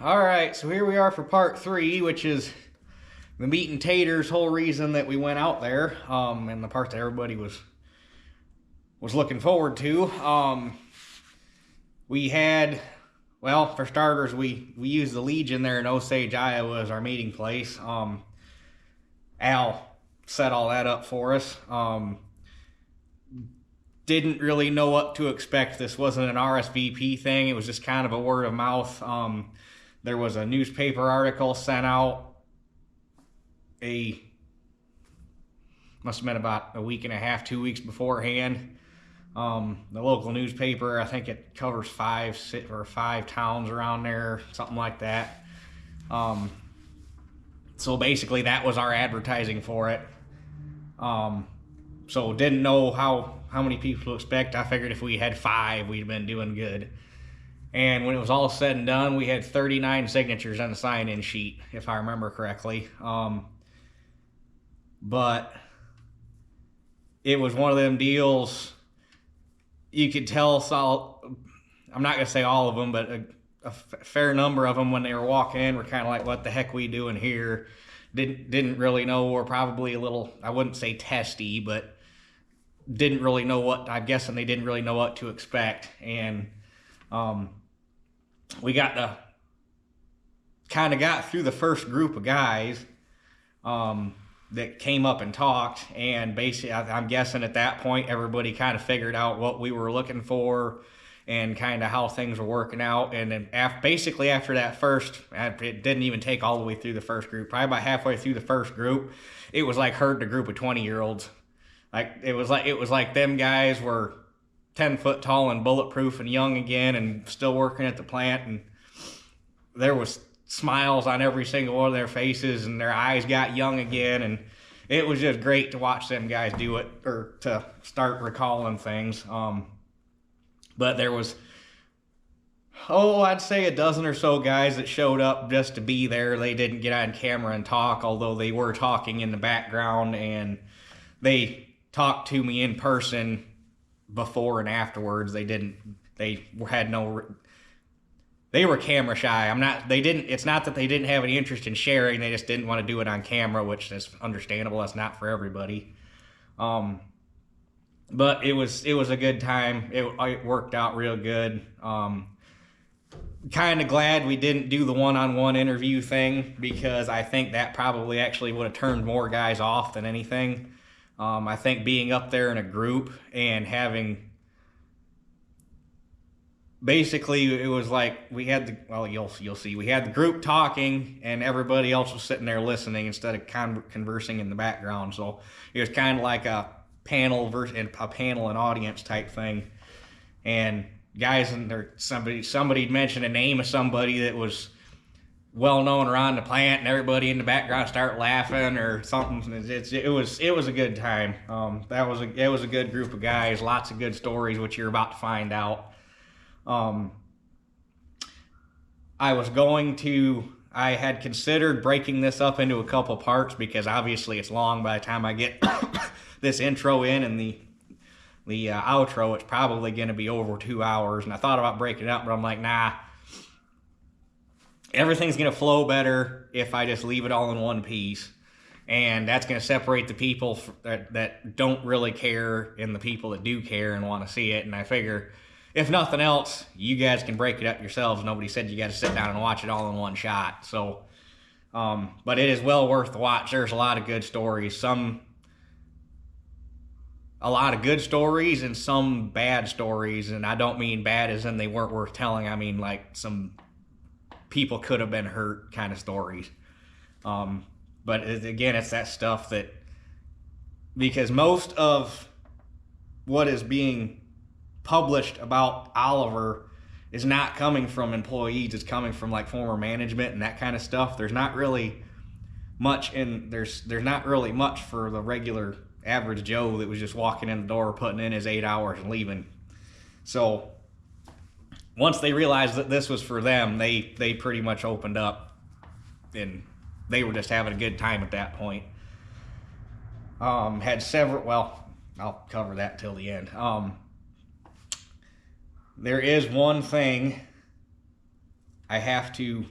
Alright, so here we are for part 3, which is the meat and taters whole reason that we went out there, and the part that everybody was looking forward to. We had, well, for starters, we used the Legion there in Osage, Iowa as our meeting place. Al set all that up for us. Didn't really know what to expect. This wasn't an RSVP thing. It was just kind of a word of mouth. There was a newspaper article sent out must have been about a week and a half, 2 weeks beforehand. The local newspaper, I think it covers five towns around there, something like that. So basically that was our advertising for it. So didn't know how many people to expect. I figured if we had 5, we'd been doing good. And when it was all said and done, we had 39 signatures on the sign-in sheet, if I remember correctly. But it was one of them deals, you could tell, I'm not going to say all of them, but a fair number of them when they were walking in were kind of like, what the heck we doing here? Didn't really know, or probably a little, I wouldn't say testy, but didn't really know what, I'm guessing they didn't really know what to expect. And we kind of got through the first group of guys that came up and talked, and basically I'm guessing at that point everybody kind of figured out what we were looking for and kind of how things were working out. And then basically after that first, it didn't even take all the way through the first group, probably about halfway through the first group, it was like herding a group of 20-year-olds. Like it was like them guys were 10 foot tall and bulletproof and young again and still working at the plant, and there was smiles on every single one of their faces and their eyes got young again, and it was just great to watch them guys do it, or to start recalling things. But there was, I'd say a dozen or so guys that showed up just to be there. They didn't get on camera and talk, although they were talking in the background, and they talked to me in person before and afterwards. They were camera shy. It's not that they didn't have any interest in sharing, they just didn't want to do it on camera, which is understandable. That's not for everybody. But it was a good time. It worked out real good. Kind of glad we didn't do the one-on-one interview thing, because I think that probably actually would have turned more guys off than anything. I think being up there in a group and having, basically it was like we had you'll see, we had the group talking and everybody else was sitting there listening instead of conversing in the background. So it was kind of like a panel and audience type thing. And guys, and there somebody'd mention a name of somebody that was well known around the plant, and everybody in the background start laughing or something. It was a good time. It was a good group of guys, lots of good stories, which you're about to find out. I had considered breaking this up into a couple parts, because obviously it's long. By the time I get this intro in and the outro, it's probably going to be over 2 hours. And I thought about breaking it up, but I'm like, nah, everything's going to flow better if I just leave it all in one piece. And that's going to separate the people that don't really care and the people that do care and want to see it. And I figure, if nothing else, you guys can break it up yourselves. Nobody said you got to sit down and watch it all in one shot. So, but it is well worth the watch. There's a lot of good stories. A lot of good stories and some bad stories. And I don't mean bad as in they weren't worth telling. I mean like some people could have been hurt kind of stories. But again, it's that stuff that, because most of what is being published about Oliver is not coming from employees, it's coming from like former management and that kind of stuff. There's not really much there's not really much for the regular average Joe that was just walking in the door, putting in his 8 hours and leaving. So once they realized that this was for them, they pretty much opened up, and they were just having a good time at that point. Had several, well, I'll cover that till the end. There is one thing I have to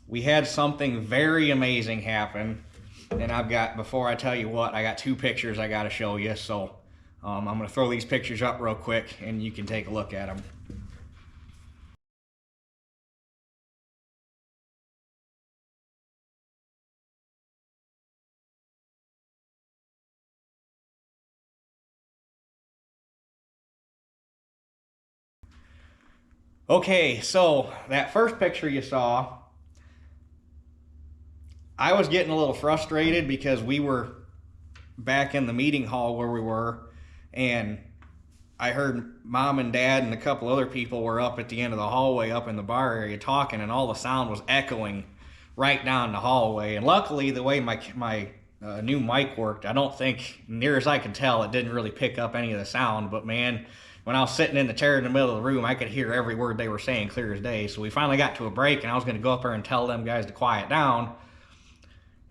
we had something very amazing happen. And I've got, before I tell you what, I got 2 pictures I got to show you. So I'm going to throw these pictures up real quick and you can take a look at them. Okay, so that first picture you saw, I was getting a little frustrated because we were back in the meeting hall where we were, and I heard Mom and Dad and a couple other people were up at the end of the hallway up in the bar area talking, and all the sound was echoing right down the hallway. And luckily, the way my new mic worked, I don't think, near as I could tell, it didn't really pick up any of the sound. But man, when I was sitting in the chair in the middle of the room, I could hear every word they were saying clear as day. So we finally got to a break, and I was going to go up there and tell them guys to quiet down.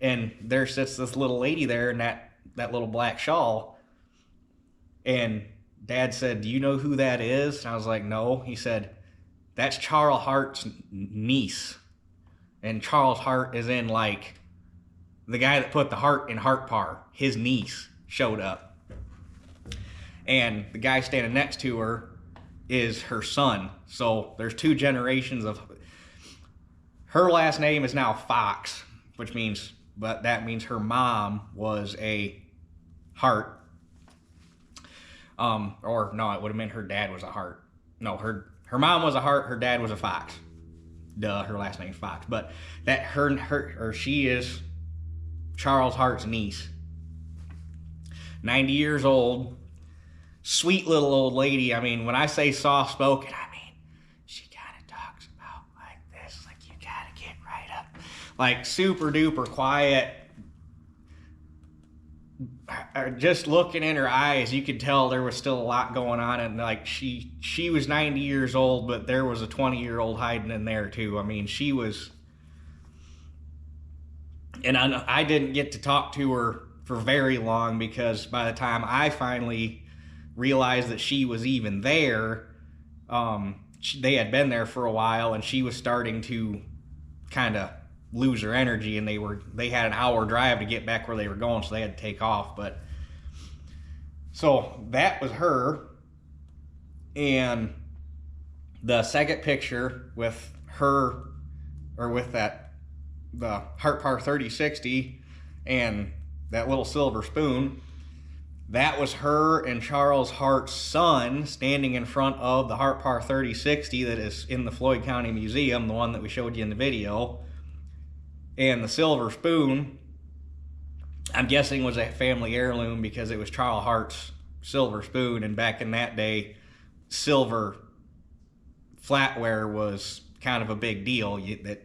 And there sits this little lady there in that little black shawl. And Dad said, "Do you know who that is?" And I was like, "No." He said, "That's Charles Hart's niece." And Charles Hart is in, like, the guy that put the heart in Heart Par. His niece showed up. And the guy standing next to her is her son. So there's 2 generations of... Her last name is now Fox, but that means her mom was a Hart. Or no, it would have meant her dad was a Hart. No, her mom was a Hart, her dad was a Fox. Duh, her last name's Fox. But that she is Charles Hart's niece. 90 years old, sweet little old lady. I mean, when I say soft spoken, I mean she kind of talks about like this, like you gotta get right up, like super duper quiet. Just looking in her eyes, you could tell there was still a lot going on, and like she was 90 years old, but there was a 20-year-old hiding in there too. I mean, she was, and I didn't get to talk to her for very long because by the time I finally realized that she was even there, they had been there for a while, and she was starting to kind of lose her energy, and they had an hour drive to get back where they were going, so they had to take off. But so that was her. And the second picture with her, or with the Heart Par 3060 and that little silver spoon, that was her and Charles Hart's son standing in front of the Heart Par 3060 that is in the Floyd County Museum, the one that we showed you in the video. And the silver spoon, I'm guessing, was a family heirloom because it was Charles Hart's silver spoon, and back in that day, silver flatware was kind of a big deal.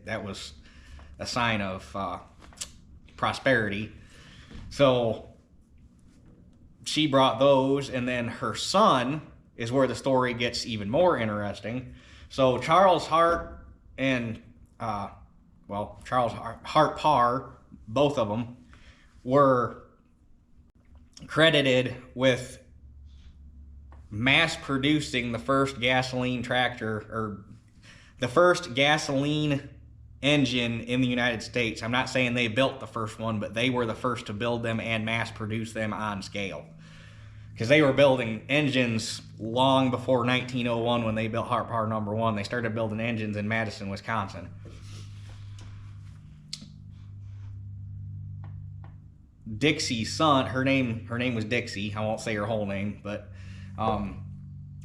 That was a sign of prosperity. So she brought those, and then her son is where the story gets even more interesting. So Charles Hart and Charles Hart Par, both of them, were credited with mass producing the first gasoline tractor, or the first gasoline engine in the United States. I'm not saying they built the first one, but they were the first to build them and mass produce them on scale. Because they were building engines long before 1901 when they built Hart Par number 1. They started building engines in Madison, Wisconsin. Dixie's son, her name was Dixie. I won't say her whole name, but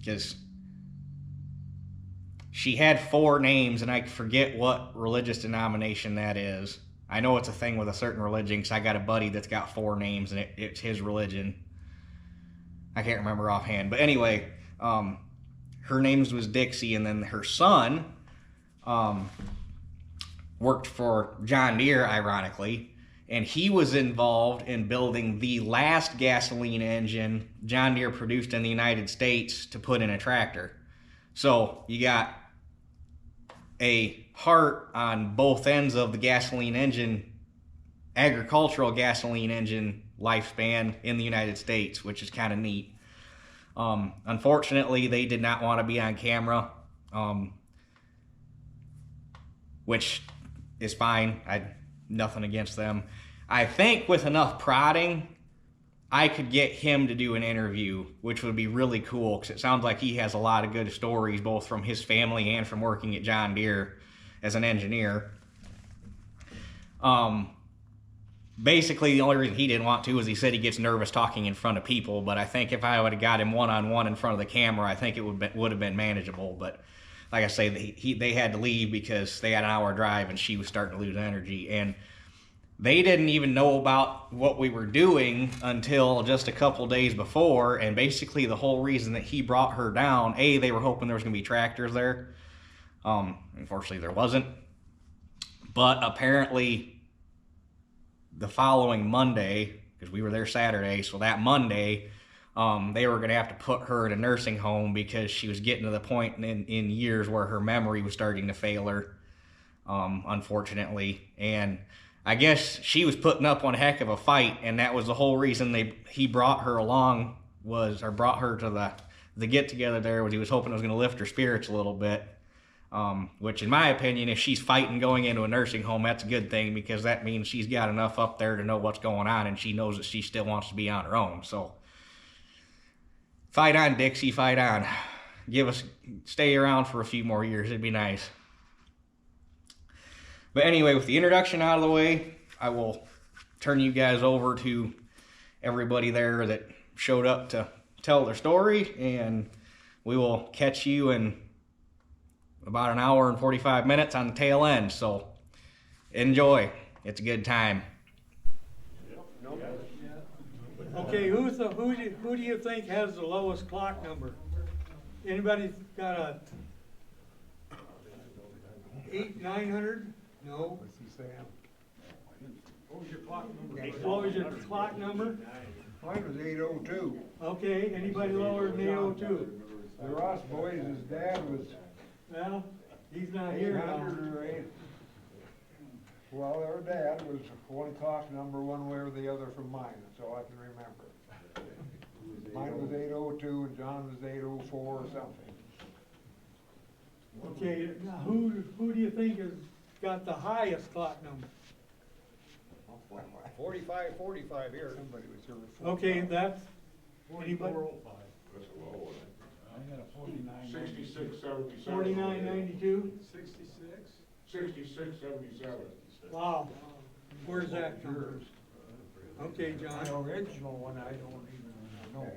because she had 4 names, and I forget what religious denomination that is. I know it's a thing with a certain religion because I got a buddy that's got 4 names, and it's his religion. I can't remember offhand, but anyway, her name was Dixie, and then her son worked for John Deere, ironically. And he was involved in building the last gasoline engine John Deere produced in the United States to put in a tractor. So you got a Hart on both ends of the gasoline engine, agricultural gasoline engine lifespan in the United States, which is kind of neat. Unfortunately, they did not want to be on camera, which is fine. Nothing against them. I think with enough prodding, I could get him to do an interview, which would be really cool because it sounds like he has a lot of good stories, both from his family and from working at John Deere as an engineer. Basically, the only reason he didn't want to is he said he gets nervous talking in front of people. But I think if I would have got him one-on-one in front of the camera, I think it would have been manageable. But like I say, they had to leave because they had an hour drive and she was starting to lose energy. And they didn't even know about what we were doing until just a couple days before. And basically, the whole reason that he brought her down, they were hoping there was going to be tractors there. Unfortunately, there wasn't. But apparently, the following Monday, because we were there Saturday, so that Monday, they were going to have to put her in a nursing home because she was getting to the point in years where her memory was starting to fail her, unfortunately. And I guess she was putting up one heck of a fight, and that was the whole reason he brought her along brought her to the get-together there, was he was hoping it was going to lift her spirits a little bit. Which in my opinion, if she's fighting going into a nursing home, that's a good thing because that means she's got enough up there to know what's going on and she knows that she still wants to be on her own. So fight on, Dixie, fight on. Stay around for a few more years. It'd be nice. But anyway, with the introduction out of the way, I will turn you guys over to everybody there that showed up to tell their story, and we will catch you in about an hour and 45 minutes on the tail end, so enjoy. It's a good time. Okay, who do you think has the lowest clock number? Anybody got a 900? No. What's he saying? What was your clock number? What was your clock number? Mine was 802. Okay, anybody lower than 802? The Ross boys, his dad was Well, he's not here now. 800 or 8. Well, their dad was one clock number one way or the other from mine. That's all I can remember. Mine was 802 and John was 804 or something. Okay, now who do you think has got the highest clock number? 45 here. Somebody was here before. Okay, that's anybody? 6677. 4992? 6677. Wow. Where's that from? Okay, The John. original one, I don't even know,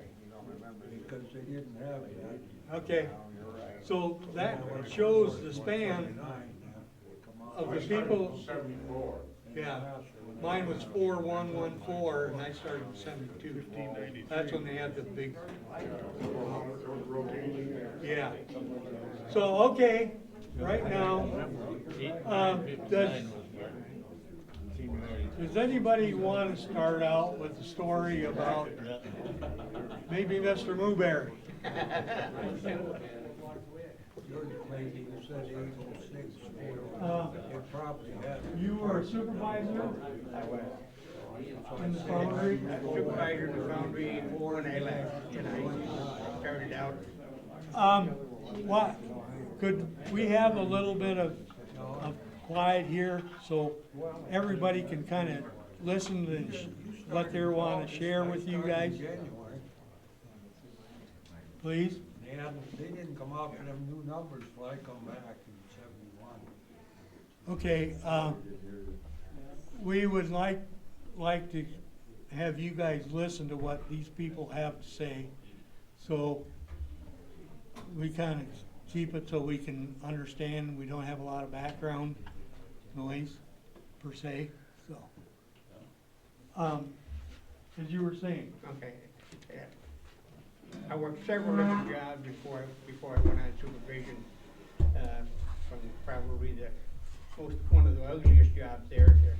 because they didn't have it. Okay, so that shows the span of the people. 74. Yeah, mine was 4114 and I started in 72. That's when they had the big, yeah. So, okay, right now, does anybody want to start out with a story about maybe Mr. Mooberry? Your lady said 806, it probably had. You were a supervisor I was. in the Foundry? Supervisor in the Foundry when I left, and I started out. What, could we have a little bit of quiet here so everybody can kind of listen to what they want to share with you guys? January. Please? They didn't come out with them new numbers till I come back in '71. Okay, we would like to have you guys listen to what these people have to say. So we kind of keep it so we can understand. We don't have a lot of background noise per se, so. As you were saying. Okay. Yeah. I worked several different jobs before I went on supervision. From probably one of the ugliest jobs there to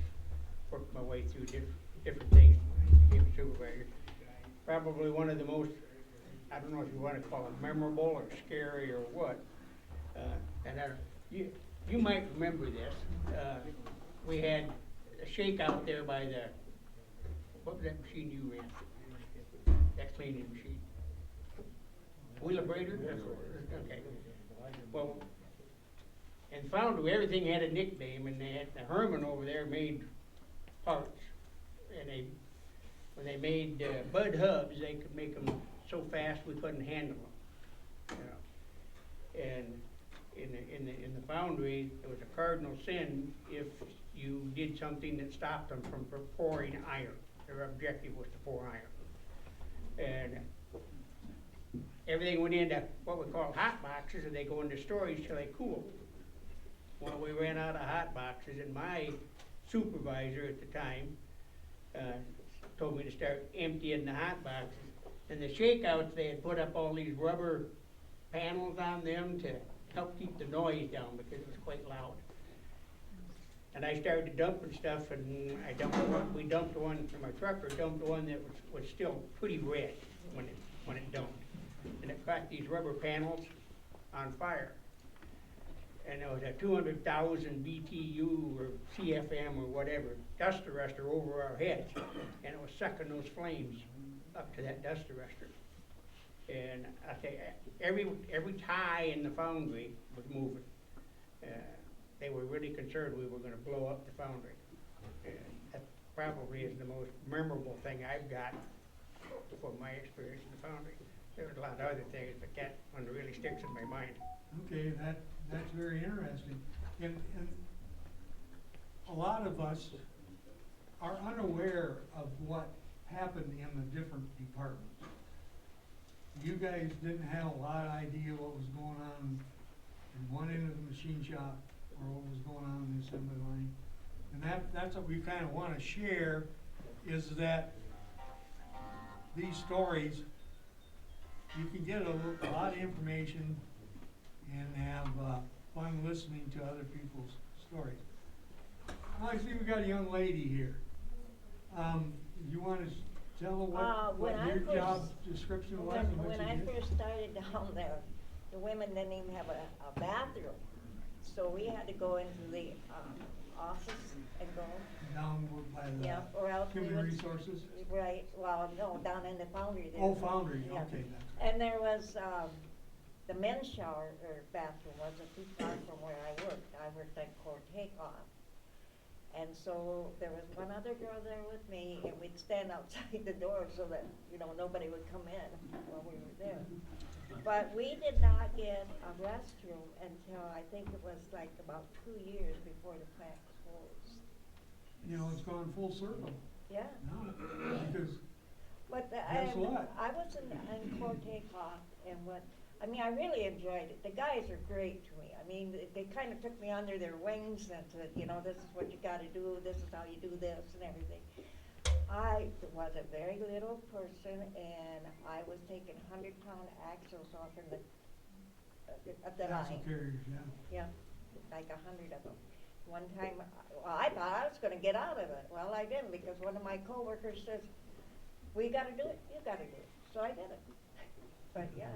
work my way through different things to become a supervisor. Probably one of the most, I don't know if you want to call it memorable or scary or what. You might remember this. We had a shakeout there by what was that machine you ran? That cleaning machine. Wheelabrator? Okay. Well, and Foundry, everything had a nickname, and they had, the Herman over there made parts. And when they made Bud hubs, they could make them so fast we couldn't handle them. You know. And in the Foundry, it was a cardinal sin if you did something that stopped them from pouring iron. Their objective was to pour iron. And everything went into what we call hot boxes, and they go into storage till they cool. Well, we ran out of hot boxes, and my supervisor at the time told me to start emptying the hot boxes. And the shakeouts, they had put up all these rubber panels on them to help keep the noise down because it was quite loud. And I started dumping stuff, and we dumped one, or my trucker dumped one that was still pretty red when it dumped. And it caught these rubber panels on fire. And there was a 200,000 BTU or CFM or whatever dust arrestor over our heads, and it was sucking those flames up to that dust arrestor. And I tell you, every tie in the Foundry was moving. They were really concerned we were going to blow up the Foundry. And that probably is the most memorable thing I've got from my experience in the Foundry. There's a lot of other things, but that one really sticks in my mind. Okay, that's very interesting. And a lot of us are unaware of what happened in the different departments. You guys didn't have a lot of idea what was going on in one end of the machine shop or what was going on in the assembly line. And that's what we kind of want to share, is that these stories, you can get a lot of information and have fun listening to other people's stories. I see we got a young lady here. You want to tell her what your job description was and what When you I did? first started down there, the women didn't even have a bathroom. So we had to go into the office and go, Down by yeah, or else we human would. resources? Right, well, no, down in the Foundry there. Oh, Foundry, Yeah. okay, that's. And there was, the men's shower or bathroom wasn't too far from where I worked. I worked at Court Takeoff. And so there was one other girl there with me, and we'd stand outside the door so that, nobody would come in while we were there. But we did not get a restroom until I think it was like about 2 years before the plant closed. It's gone full circle Yeah. now, because But Guess what? I was in Court Takeoff, and I really enjoyed it. The guys are great to me. I mean, they kind of took me under their wings and said, this is what you got to do, this is how you do this and everything. I was a very little person, and I was taking 100-pound axles off in the axle line. carriers, yeah. Yeah, like 100 of them. One time, I thought I was going to get out of it. Well, I didn't, because one of my coworkers says, "We got to do it. You got to do it." So I did it. But yeah,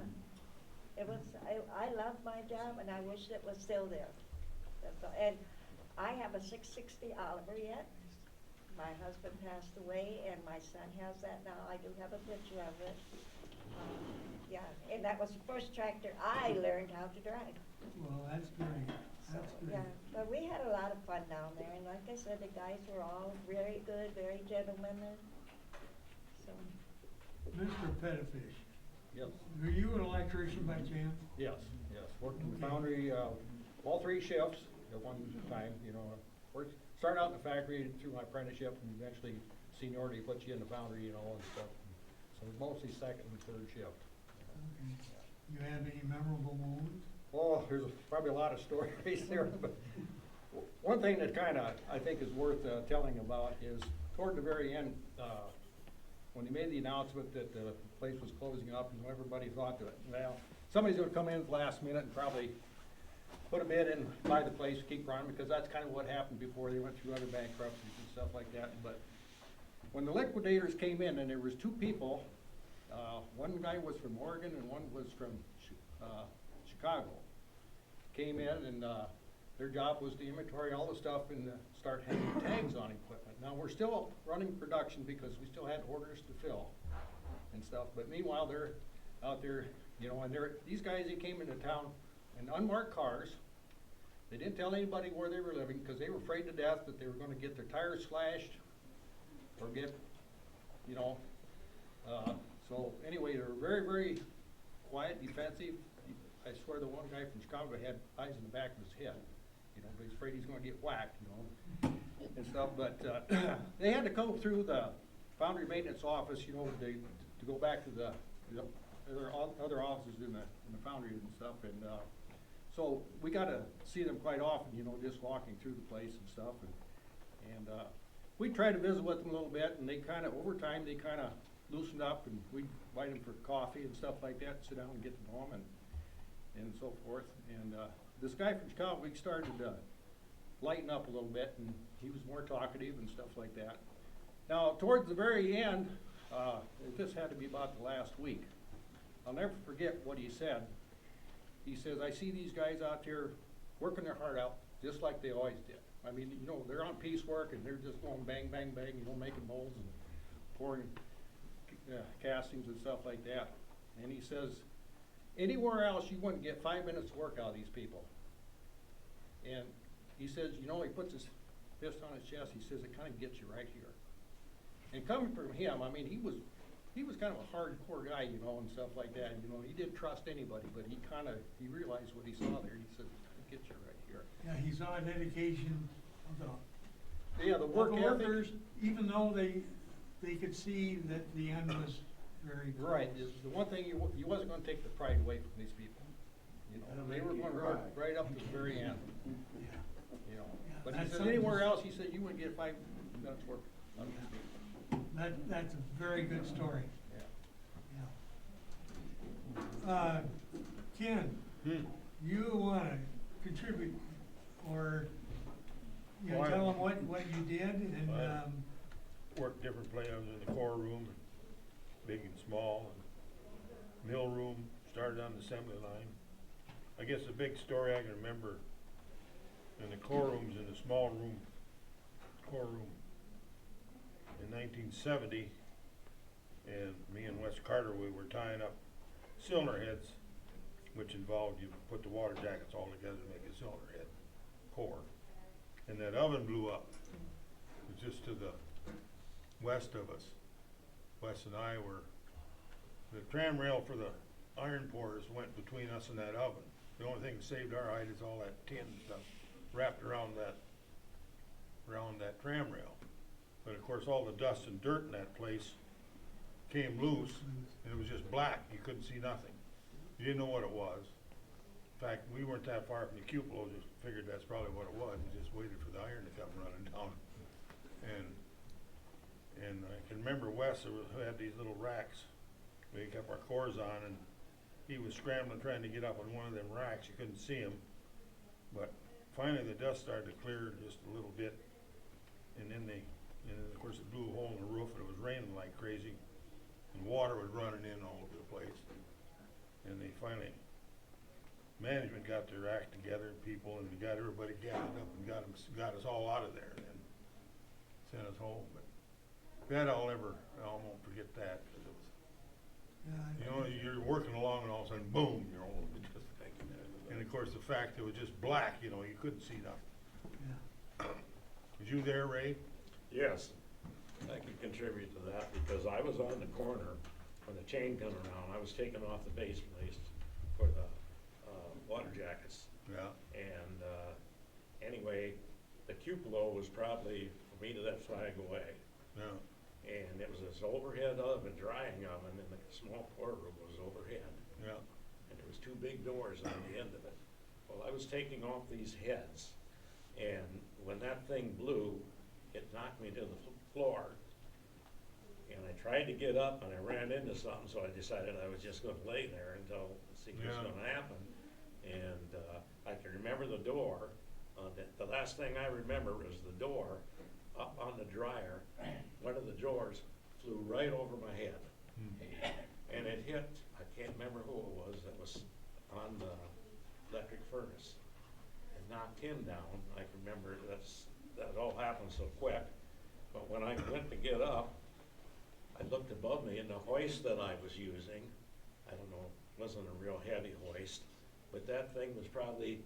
it was. I loved my job, and I wish it was still there. That's all. And I have a 660 Oliver yet. My husband passed away, and my son has that now. I do have a picture of it. Yeah, and that was the first tractor I learned how to drive. Well, that's great, So, that's great. yeah, but we had a lot of fun down there, and like I said, the guys were all very good, very gentlemanly. So, Mr. Pettifish, Yes, were you an electrician by chance? yes. Worked in the Okay. Foundry, all 3 shifts at one time, Worked, started out in the factory through my apprenticeship, and eventually seniority puts you in the Foundry, and stuff. So mostly second and third shift. Okay. You have any memorable moments? Oh, there's probably a lot of stories there, but one thing that I think is worth telling about is toward the very end, when they made the announcement that the place was closing up, everybody thought that, well, somebody's gonna come in at the last minute and probably put a bid in, buy the place, keep running, because that's kind of what happened before they went through other bankruptcies and stuff like that. But when the liquidators came in, and there was 2 people, one guy was from Oregon and one was from Chicago, came in, and their job was to inventory all the stuff and start hanging tags on equipment. Now, we're still running production because we still had orders to fill and stuff, but meanwhile, they're out there, and these guys, they came into town in unmarked cars. They didn't tell anybody where they were living, because they were afraid to death that they were gonna get their tires slashed, or get, you know, so anyway, they were very, very quiet, defensive. I swear the one guy from Chicago had eyes in the back of his head, you know, but he's afraid he's gonna get whacked, you know, and stuff, but, they had to come through the Foundry maintenance office, you know, to go back to the other offices in the Foundry and stuff, and, so we got to see them quite often, you know, just walking through the place and stuff, and we tried to visit with them a little bit, and they kind of, over time, they kind of loosened up, and we'd invite them for coffee and stuff like that, sit down and get to know them, and so forth. And this guy from Chicago, we started to lighten up a little bit, and he was more talkative and stuff like that. Now, towards the very end, this had to be about the last week. I'll never forget what he said. He says, I see these guys out there working their heart out, just like they always did. I mean, you know, they're on piecework, and they're just going bang, bang, bang, you know, making molds and pouring castings and stuff like that. And he says, anywhere else you wouldn't get 5 minutes of work out of these people. And he says, you know, he puts his fist on his chest, he says, it kind of gets you right here. And coming from him, I mean, he was kind of a hardcore guy, you know, and stuff like that. You know, he didn't trust anybody, but he realized what he saw there. He said, it gets you right here. Yeah, he saw a dedication of The work the ethic. workers, even though they could see that the end was very close. Right, the one thing, you wasn't gonna take the pride away from these people. You know, That'll they make were you gonna work right up to the very end, Yeah. you know. Yeah, But he that's said something- anywhere else, he said you wouldn't get 5 minutes work out of these people. That's a very good story. Yeah. Yeah. Ken, you wanna contribute, or, you know, Well, tell them what you did, and, Worked different places in the core room, big and small, and mill room, started on the assembly line. I guess the big story I can remember in the core rooms, in the core room in 1970, and me and Wes Carter, we were tying up cylinder heads, which involved you put the water jackets all together to make a cylinder head core. And that oven blew up. It was just to the west of us. Wes and I were, the tram rail for the iron pourers went between us and that oven. The only thing that saved our hide is all that tin stuff wrapped around that tram rail. But of course, all the dust and dirt in that place came loose, and it was just black. You couldn't see nothing. You didn't know what it was. In fact, we weren't that far from the cupola, just figured that's probably what it was. We just waited for the iron to come running down. And I can remember Wes who had these little racks we kept our cores on, and he was scrambling trying to get up on one of them racks. You couldn't see him. But finally the dust started to clear just a little bit, and then of course it blew a hole in the roof, and it was raining like crazy, and water was running in all over the place. And they finally, management got their act together, people, and we got everybody gathered up and got us all out of there, and then sent us home. But that I won't forget that, because it was, you know, you're working along and all of a sudden, boom, you're home. And of course, the fact it was just black, you know, you couldn't see nothing. yeah. Was you there, Ray? Yes, I could contribute to that, because I was on the corner when the chain come around. I was taking off the base plate for the water jackets. Yeah. And anyway, the cupola was probably from me to that flag away. Yeah. And it was this overhead oven, drying oven, and the small pour room was overhead. Yeah. And there was two big doors on the end of it. Well, I was taking off these heads, and when that thing blew, it knocked me to the floor. And I tried to get up, and I ran into something, so I decided I was just gonna lay there until, see what's gonna happen. And I can remember the door. The last thing I remember was the door up on the dryer. One of the drawers flew right over my head. And it hit, I can't remember who it was on the electric furnace. It knocked him down. I can remember that all happened so quick. But when I went to get up, I looked above me, and the hoist that I was using, I don't know, wasn't a real heavy hoist, but that thing was probably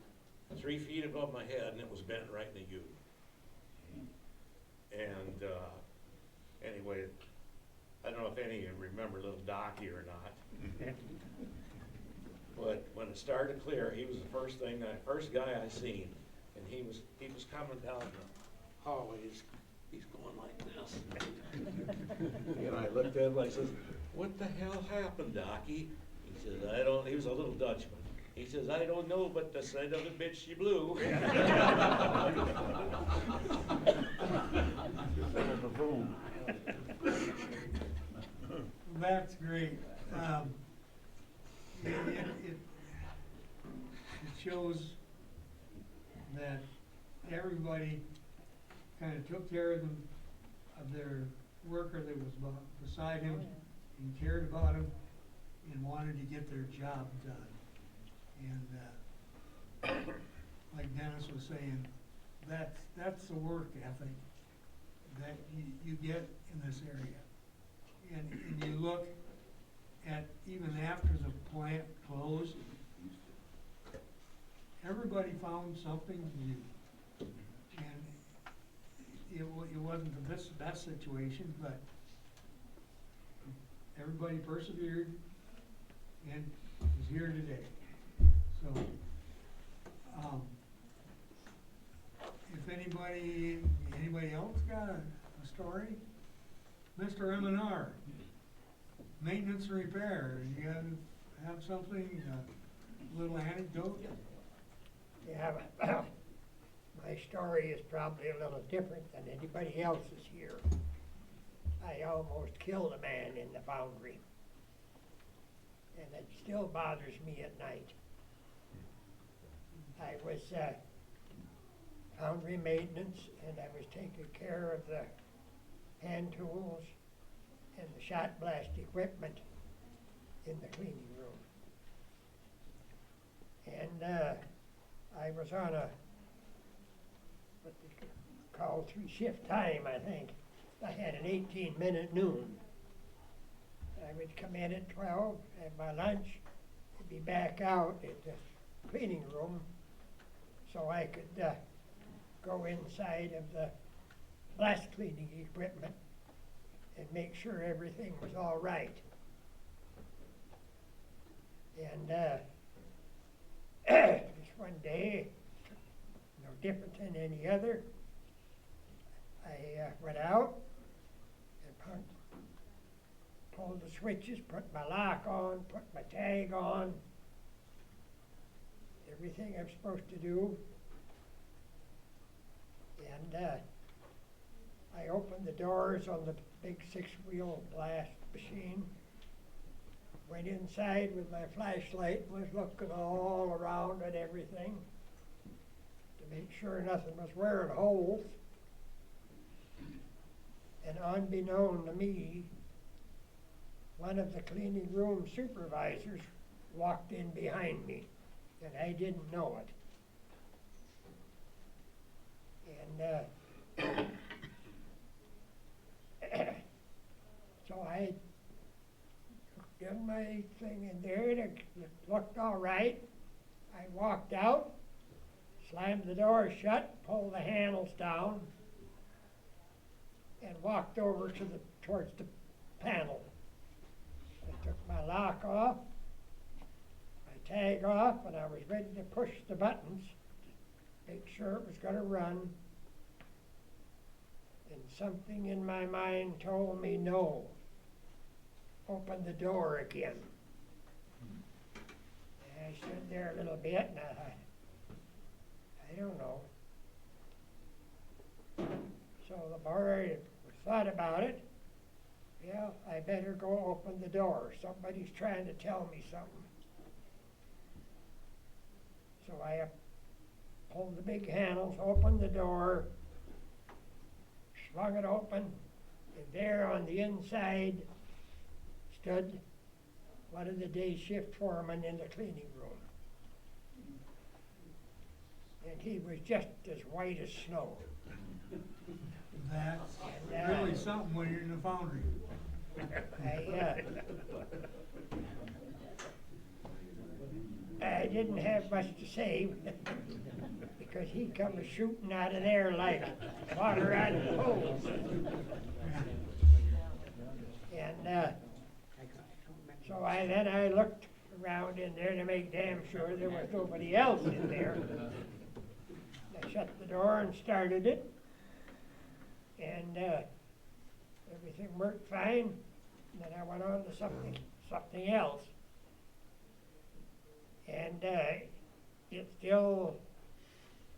3 feet above my head, and it was bent right in the U. And anyway, I don't know if any of you remember little Docky or not. But when it started to clear, he was the first guy I seen, and he was coming down the hallway. He's going like this. And I looked at him, I says, "What the hell happened, Docky?" He says, "I don't." He was a little Dutchman. He says, "I don't know, but the son of a bitch, she blew." That's great. It shows that everybody kind of took care of them, of their worker that was beside him, and cared about him, and wanted to get their job done. And like Dennis was saying, that's the work ethic that you get in this area. And you look at, even after the plant closed, everybody found something to do. And it wasn't the best situation, but everybody persevered and is here today. So, if anybody else got a story? Mr. M&R, maintenance and repair, you have something, a little anecdote? Yeah, my story is probably a little different than anybody else's here. I almost killed a man in the foundry, and it still bothers me at night. I was foundry maintenance, and I was taking care of the hand tools and the shot blast equipment in the cleaning room. And I was on a, what they call 3-shift time, I think. I had an 18-minute noon. I would come in at 12, have my lunch, and be back out at the cleaning room so I could go inside of the blast cleaning equipment and make sure everything was all right. And this one day, no different than any other, I went out and pulled the switches, put my lock on, put my tag on, everything I'm supposed to do. And I opened the doors on the big 6-wheel blast machine, went inside with my flashlight, was looking all around at everything to make sure nothing was wearing holes. And unbeknown to me, one of the cleaning room supervisors walked in behind me, and I didn't know it. And so I did my thing in there, and it looked all right. I walked out, slammed the door shut, pulled the handles down, and walked over to towards the panel. I took my lock off, my tag off, and I was ready to push the buttons to make sure it was going to run. And something in my mind told me no. Open the door again. And I stood there a little bit, and I thought, I don't know. So the more I thought about it, yeah, I better go open the door. Somebody's trying to tell me something. So I pulled the big handles, opened the door, swung it open, and there on the inside stood one of the day shift foremen in the cleaning room. And he was just as white as snow. That's really something when you're in the foundry. I didn't have much to say. because he come shooting out of there like water out of a hose. And so then I looked around in there to make damn sure there was nobody else in there. I shut the door and started it, and everything worked fine. Then I went on to something else, and it still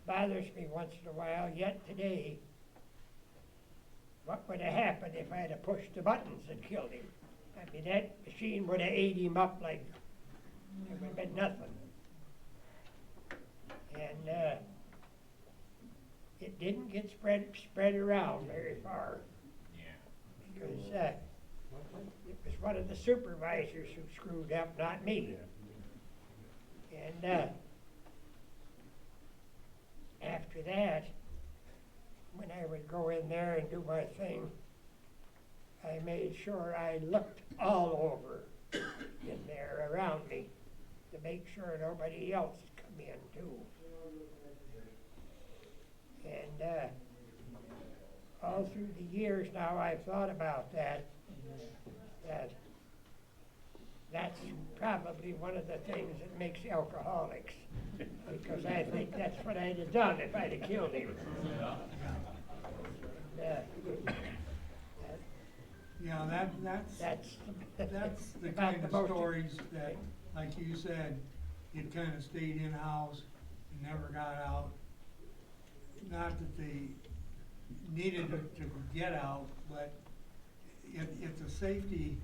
bothers me once in a while. Yet today, what would have happened if I had have pushed the buttons and killed him? I mean, that machine would have ate him up like it would have been nothing. And it didn't get spread around very far. Because it was one of the supervisors who screwed up, not me. And after that, when I would go in there and do my thing, I made sure I looked all over in there around me to make sure nobody else come in too. And all through the years now I've thought about that that's probably one of the things that makes alcoholics, because I think that's what I'd have done if I'd have killed him. Yeah, that's the about kind the of most- stories that, like you said, it kind of stayed in-house and never got out. Not that they needed it to get out, but it's a safety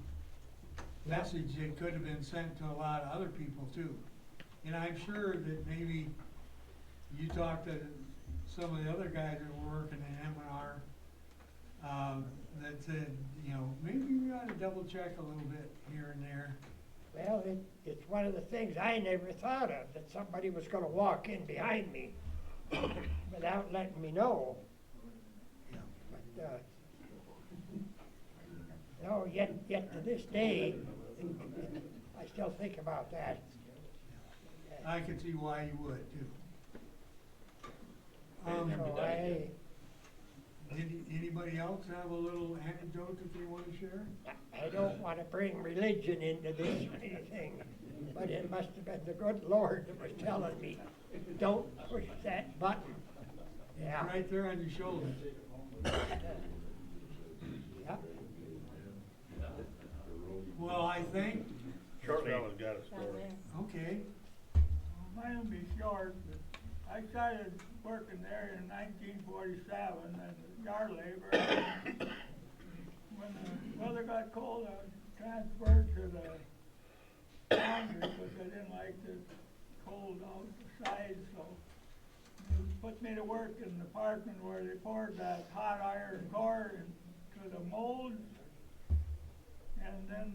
message that could have been sent to a lot of other people too. And I'm sure that maybe you talked to some of the other guys that were working in M&R, that said, you know, maybe we ought to double check a little bit here and there. Well, it's one of the things I never thought of, that somebody was gonna walk in behind me without letting me know. But, no, yet to this day, I still think about that. I could see why you would too. So Anybody else have a little anecdote that they want to share? I don't wanna bring religion into this thing, but it must have been the good Lord that was telling me, don't push that button. Yeah. Right there on your shoulder. Yeah. Well, I think, Shortly. Fella's got a story. okay, Mine will be short, but I started working there in 1947 as a yard laborer. When the weather got cold, I was transferred to the Foundry because I didn't like the cold outside, so they put me to work in the department where they poured that hot iron core into the molds. And then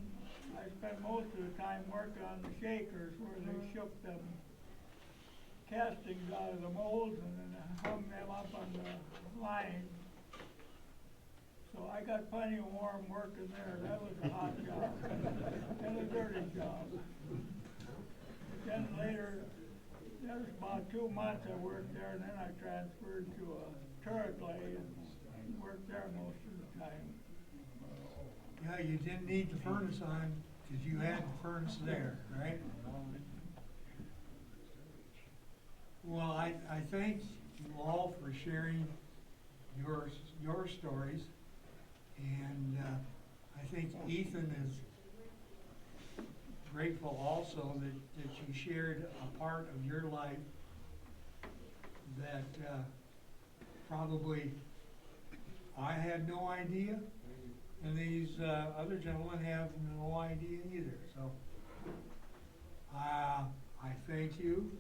I spent most of the time working on the shakers where they shook them castings out of the molds and then hung them up on the line. So I got plenty of warm working there. That was a hot job and a dirty job. But then later, there was about 2 months I worked there, and then I transferred to a turret lathe and worked there most of the time. yeah, you didn't need the furnace on because you had the furnace there, right? Well, I thank you all for sharing your stories, and I think Ethan is grateful also that you shared a part of your life that probably I had no idea, and these other gentlemen have no idea either. So I thank you,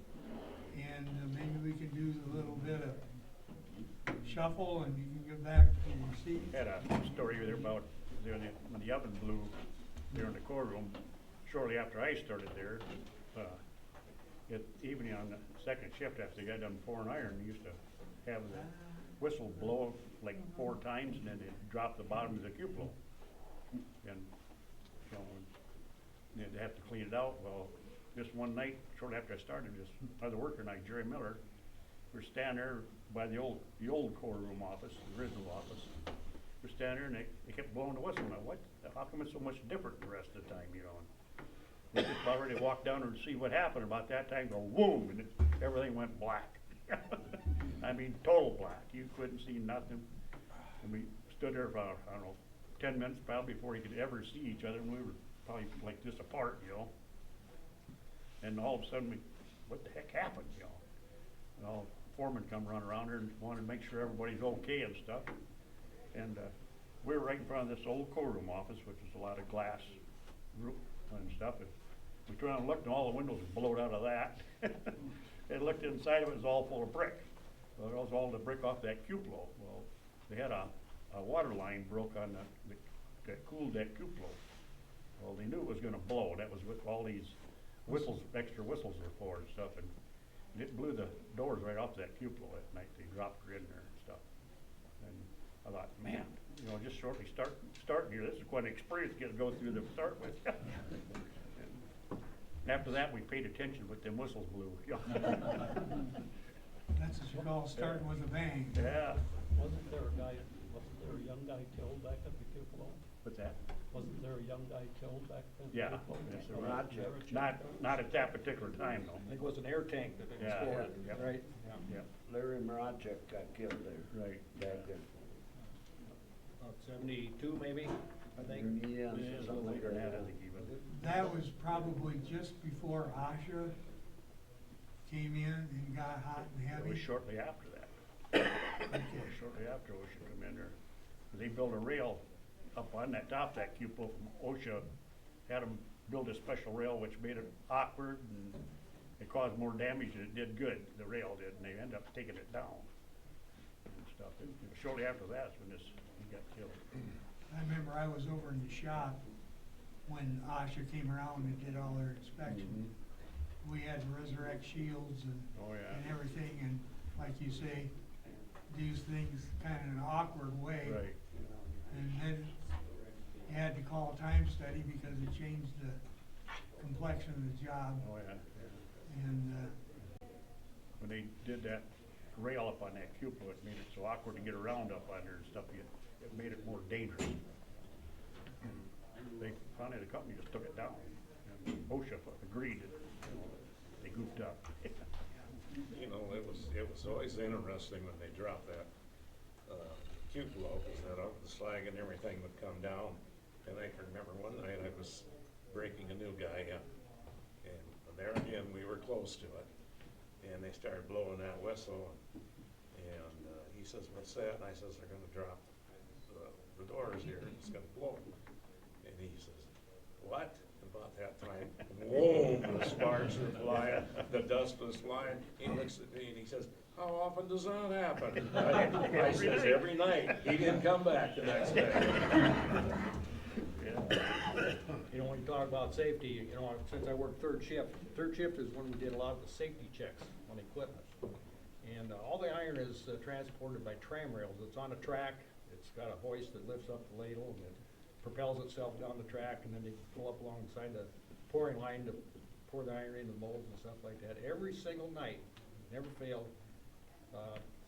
and maybe we can do a little bit of shuffle, and you can get back to your seat. Had a story there about when the oven blew there in the core room. Shortly after I started there, evening on the second shift after they got done pouring iron, they used to have the whistle blow like 4 times, and then they'd drop the bottom of the cupola. And you know, they'd have to clean it out. Well, just one night, shortly after I started, this other worker, like Jerry Miller, we're standing there by the old core room office, the original office. We're standing there and they kept blowing the whistle. Now, what, how come it's so much different the rest of the time, you know? And we just about ready to walk down there and see what happened. About that time, go whoom, and everything went black. I mean, total black. You couldn't see nothing. And we stood there for, I don't know, 10 minutes probably before you could ever see each other, and we were probably like this apart, you know. And all of a sudden, what the heck happened, you know? And all foreman come running around there and wanted to make sure everybody's okay and stuff. And we were right in front of this old courtroom office, which is a lot of glass roof and stuff. And we turned and looked, and all the windows were blowed out of that. And looked inside of it, it was all full of brick. Well, it was all the brick off that cupola. Well, they had a water line broke on that cooled that cupola. Well, they knew it was going to blow. That was what all these whistles, extra whistles were for and stuff. And it blew the doors right off that cupola at night. They dropped her in there and stuff. And I thought, man, you know, just shortly starting here, this is quite an experience to go through to start with. And after that, we paid attention what them whistles blew. That's what you call starting with a bang. Yeah. Wasn't there a young guy killed back at the cupola? What's that? Wasn't there a young guy killed back at the Yeah. cupola? Yes, there was. Not at that particular time, though. I think it was an air tank that Yeah, exploded, yeah, yeah. right? Yeah. Larry Maracek got killed there. Right. Back then. About 72 maybe, I think. Yeah, Yeah, something like later than that, I that. think even. That was probably just before Asha came in and got hot and It was heavy. shortly after that. Okay. Shortly after OSHA come in there. They built a rail up on that top of that cupola from OSHA, had them build a special rail which made it awkward and it caused more damage than it did good, the rail did, and they ended up taking it down and stuff. And shortly after that is when he got killed. I remember I was over in the shop when Asha came around and did all their inspection. We had to resurrect shields and, Oh, yeah. and everything, and like you say, do things kind of in an awkward way. Right. And then you had to call a time study because it changed the complexion of the job. Oh, yeah. Yeah. And When they did that rail up on that cupola, it made it so awkward to get around up on there and stuff. It made it more dangerous. They finally, the company just took it down. And OSHA agreed that, you know, they goofed up. You know, it was always interesting when they dropped that cupola, because that the slag and everything would come down. And I can remember one night I was breaking a new guy in, and there again we were close to it, and they started blowing that whistle, and he says, "What's that?" And I says, "They're going to drop the doors here, and it's going to blow." And he says, "What?" About that time, whoa, the sparks were flying, the dust was flying. He looks at me and he says, "How often does that happen?" I says, "Every night." He didn't come back the next day. You know, when you talk about safety, you know, since I worked third shift is when we did a lot of the safety checks on equipment. And all the iron is transported by tram rails. It's on a track, it's got a hoist that lifts up the ladle, and it propels itself down the track, and then they pull up alongside the pouring line to pour the iron into the molds and stuff like that. Every single night, never failed.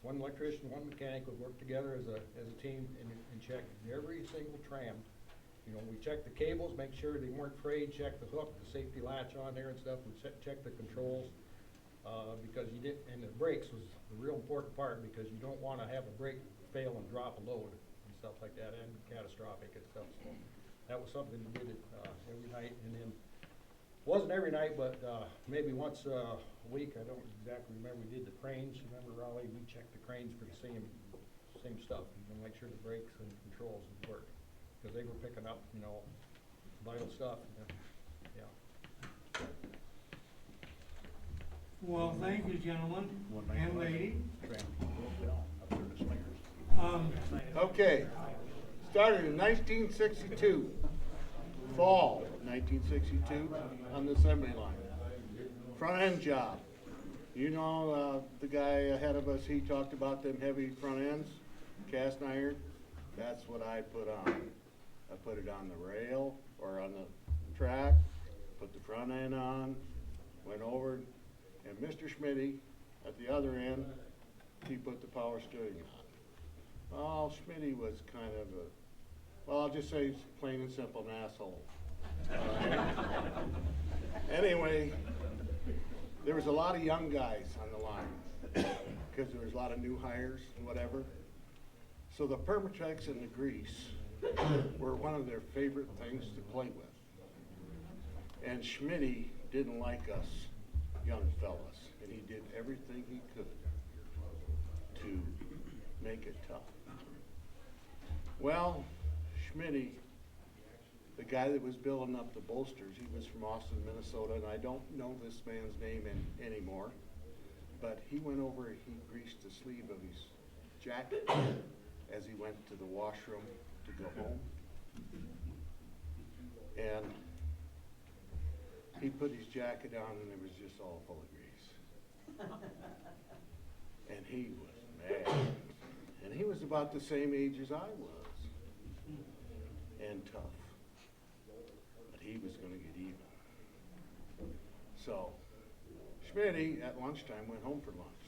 One electrician, one mechanic would work together as a team and check every single tram. You know, we checked the cables, make sure they weren't frayed, check the hook, the safety latch on there and stuff, we check the controls. Because you did, and the brakes was the real important part, because you don't wanna have a brake fail and drop a load and stuff like that, and catastrophic and stuff. So that was something we did every night, and then, wasn't every night, but maybe once a week, I don't exactly remember, we did the cranes. Remember, Raleigh, we checked the cranes for the same stuff, and make sure the brakes and controls would work, because they were picking up, you know, vital stuff. Yeah. well, thank you, gentlemen One night and when I lady. tram broke down up there to Slingers. Okay, started in 1962, fall 1962, on the assembly line. Front end job. You know, the guy ahead of us, he talked about them heavy front ends, cast iron. That's what I put on. I put it on the rail or on the track, put the front end on, went over, and Mr. Schmitty at the other end he put the power steering on. Well, Schmitty was kind of a, well, I'll just say he's plain and simple an asshole. Anyway, there was a lot of young guys on the line because there was a lot of new hires and whatever. So the Permatex and the grease were one of their favorite things to play with. And Schmitty didn't like us young fellas, and he did everything he could to make it tough. Well, Schmitty, the guy that was building up the bolsters, he was from Austin, Minnesota, and I don't know this man's name anymore, but he went over and he greased the sleeve of his jacket as he went to the washroom to go home. And he put his jacket on and it was just all full of grease. And he was mad. And he was about the same age as I was. And tough. But he was going to get even. So, Schmitty at lunchtime went home for lunch.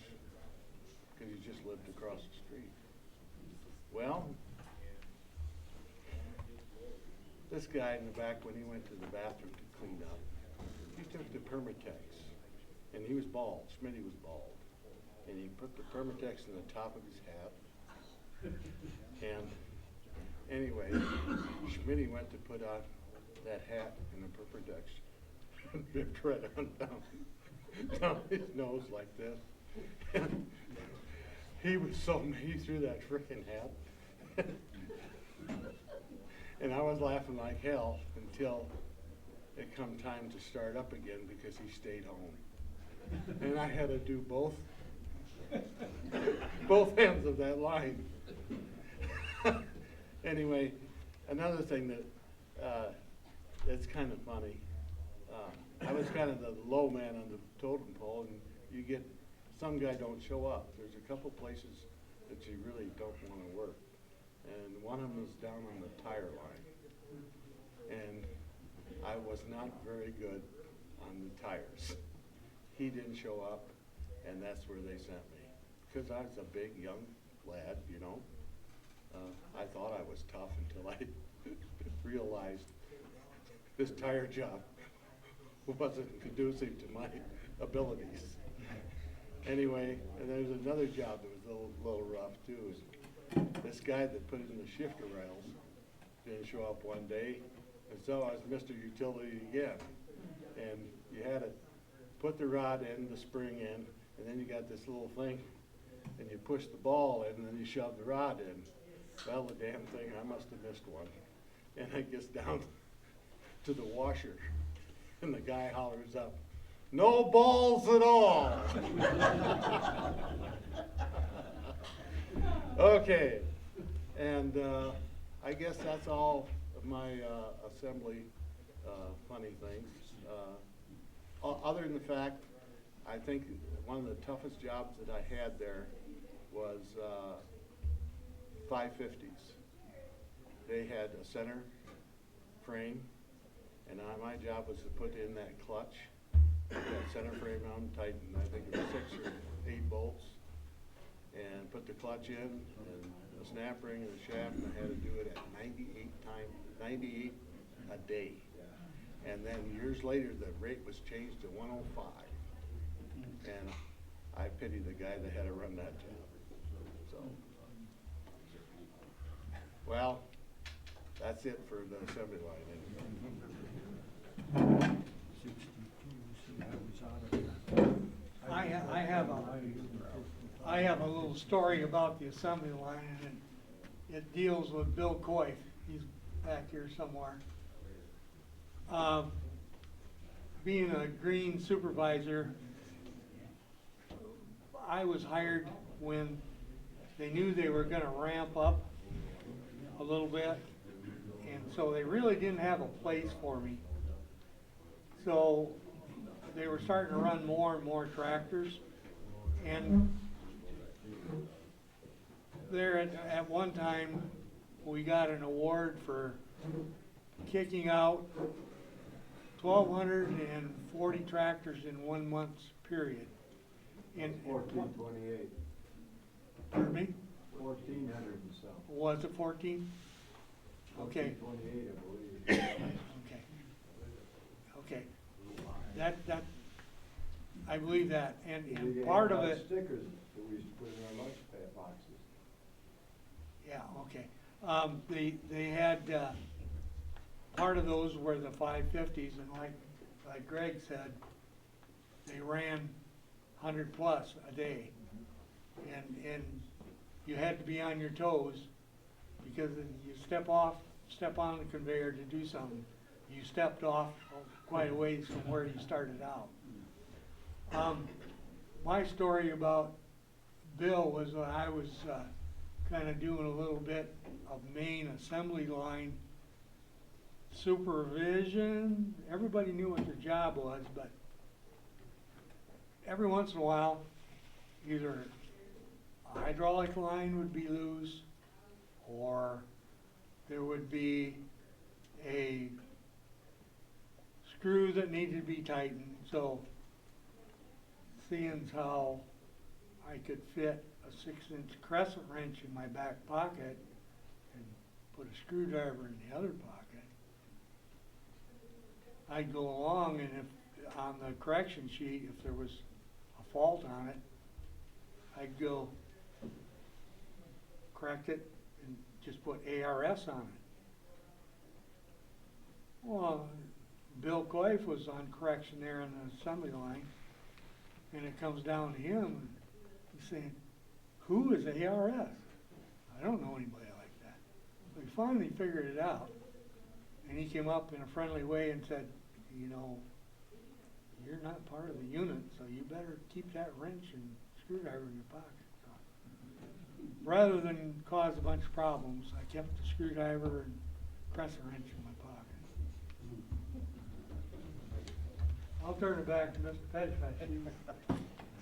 Because he just lived across the street. Well, this guy in the back, when he went to the bathroom to clean up, he took the Permatex, and he was bald. Schmitty was bald. And he put the Permatex in the top of his hat. And anyway, Schmitty went to put on that hat and the Permatex and dripped right on down his nose like this. And he was so mad, he threw that frickin' hat. And I was laughing like hell until it come time to start up again because he stayed home. And I had to do both ends of that line. Anyway, another thing that's kind of funny, I was kind of the low man on the totem pole, and you get, some guy don't show up. There's a couple places that you really don't want to work. And one of them is down on the tire line. And I was not very good on the tires. He didn't show up, and that's where they sent me. Because I was a big, young lad, you know. I thought I was tough until I realized this tire job wasn't conducive to my abilities. Anyway, and there's another job that was a little rough too. This guy that put in the shifter rails didn't show up one day, and so I was Mr. Utility again. And you had to put the rod in, the spring in, and then you got this little thing, and you push the ball in, and then you shove the rod in. Well, the damn thing, I must have missed one. And it gets down to the washer, and the guy hollers up, "No balls at all!" Okay, and I guess that's all of my assembly funny things. Other than the fact, I think one of the toughest jobs that I had there was 550s. They had a center frame, and my job was to put in that clutch, that center frame on, tighten, I think it was 6 or 8 bolts, and put the clutch in, and the snap ring and the shaft, and I had to do it at 98 a day. And then years later, the rate was changed to 105. And I pity the guy that had to run that job. So, well, that's it for the assembly line anyway. I have a little story about the assembly line, and it deals with Bill Coyfe. He's back here somewhere. Being a green supervisor, I was hired when they knew they were going to ramp up a little bit, and so they really didn't have a place for me. So they were starting to run more and more tractors, and there at one time we got an award for kicking out 1,240 tractors in 1 month's period. In 1428. Pardon me? 1,400 and some. Was it 14? Okay. 1428, I believe. Okay. Okay. That, I believe that, and part of it, Stickers that we used to put in our lunch boxes. yeah, okay. They had, part of those were the 550s, and like Greg said, they ran 100 plus a day. And you had to be on your toes, because if you step on the conveyor to do something, you stepped off quite a ways from where you started out. My story about Bill was when I was kind of doing a little bit of main assembly line supervision. Everybody knew what their job was, but every once in a while, either a hydraulic line would be loose, or there would be a screw that needed to be tightened. So, seeing how I could fit a 6-inch crescent wrench in my back pocket and put a screwdriver in the other pocket, I'd go along, and if on the correction sheet, if there was a fault on it, I'd go correct it and just put ARS on it. Well, Bill Coif was on correction there in the assembly line, and it comes down to him, and he's saying, "Who is ARS? I don't know anybody like that." So he finally figured it out, and he came up in a friendly way and said, "You know, you're not part of the unit, so you better keep that wrench and screwdriver in your pocket." So, rather than cause a bunch of problems, I kept the screwdriver and crescent wrench in my pocket. I'll turn it back to Mr. Pettifat,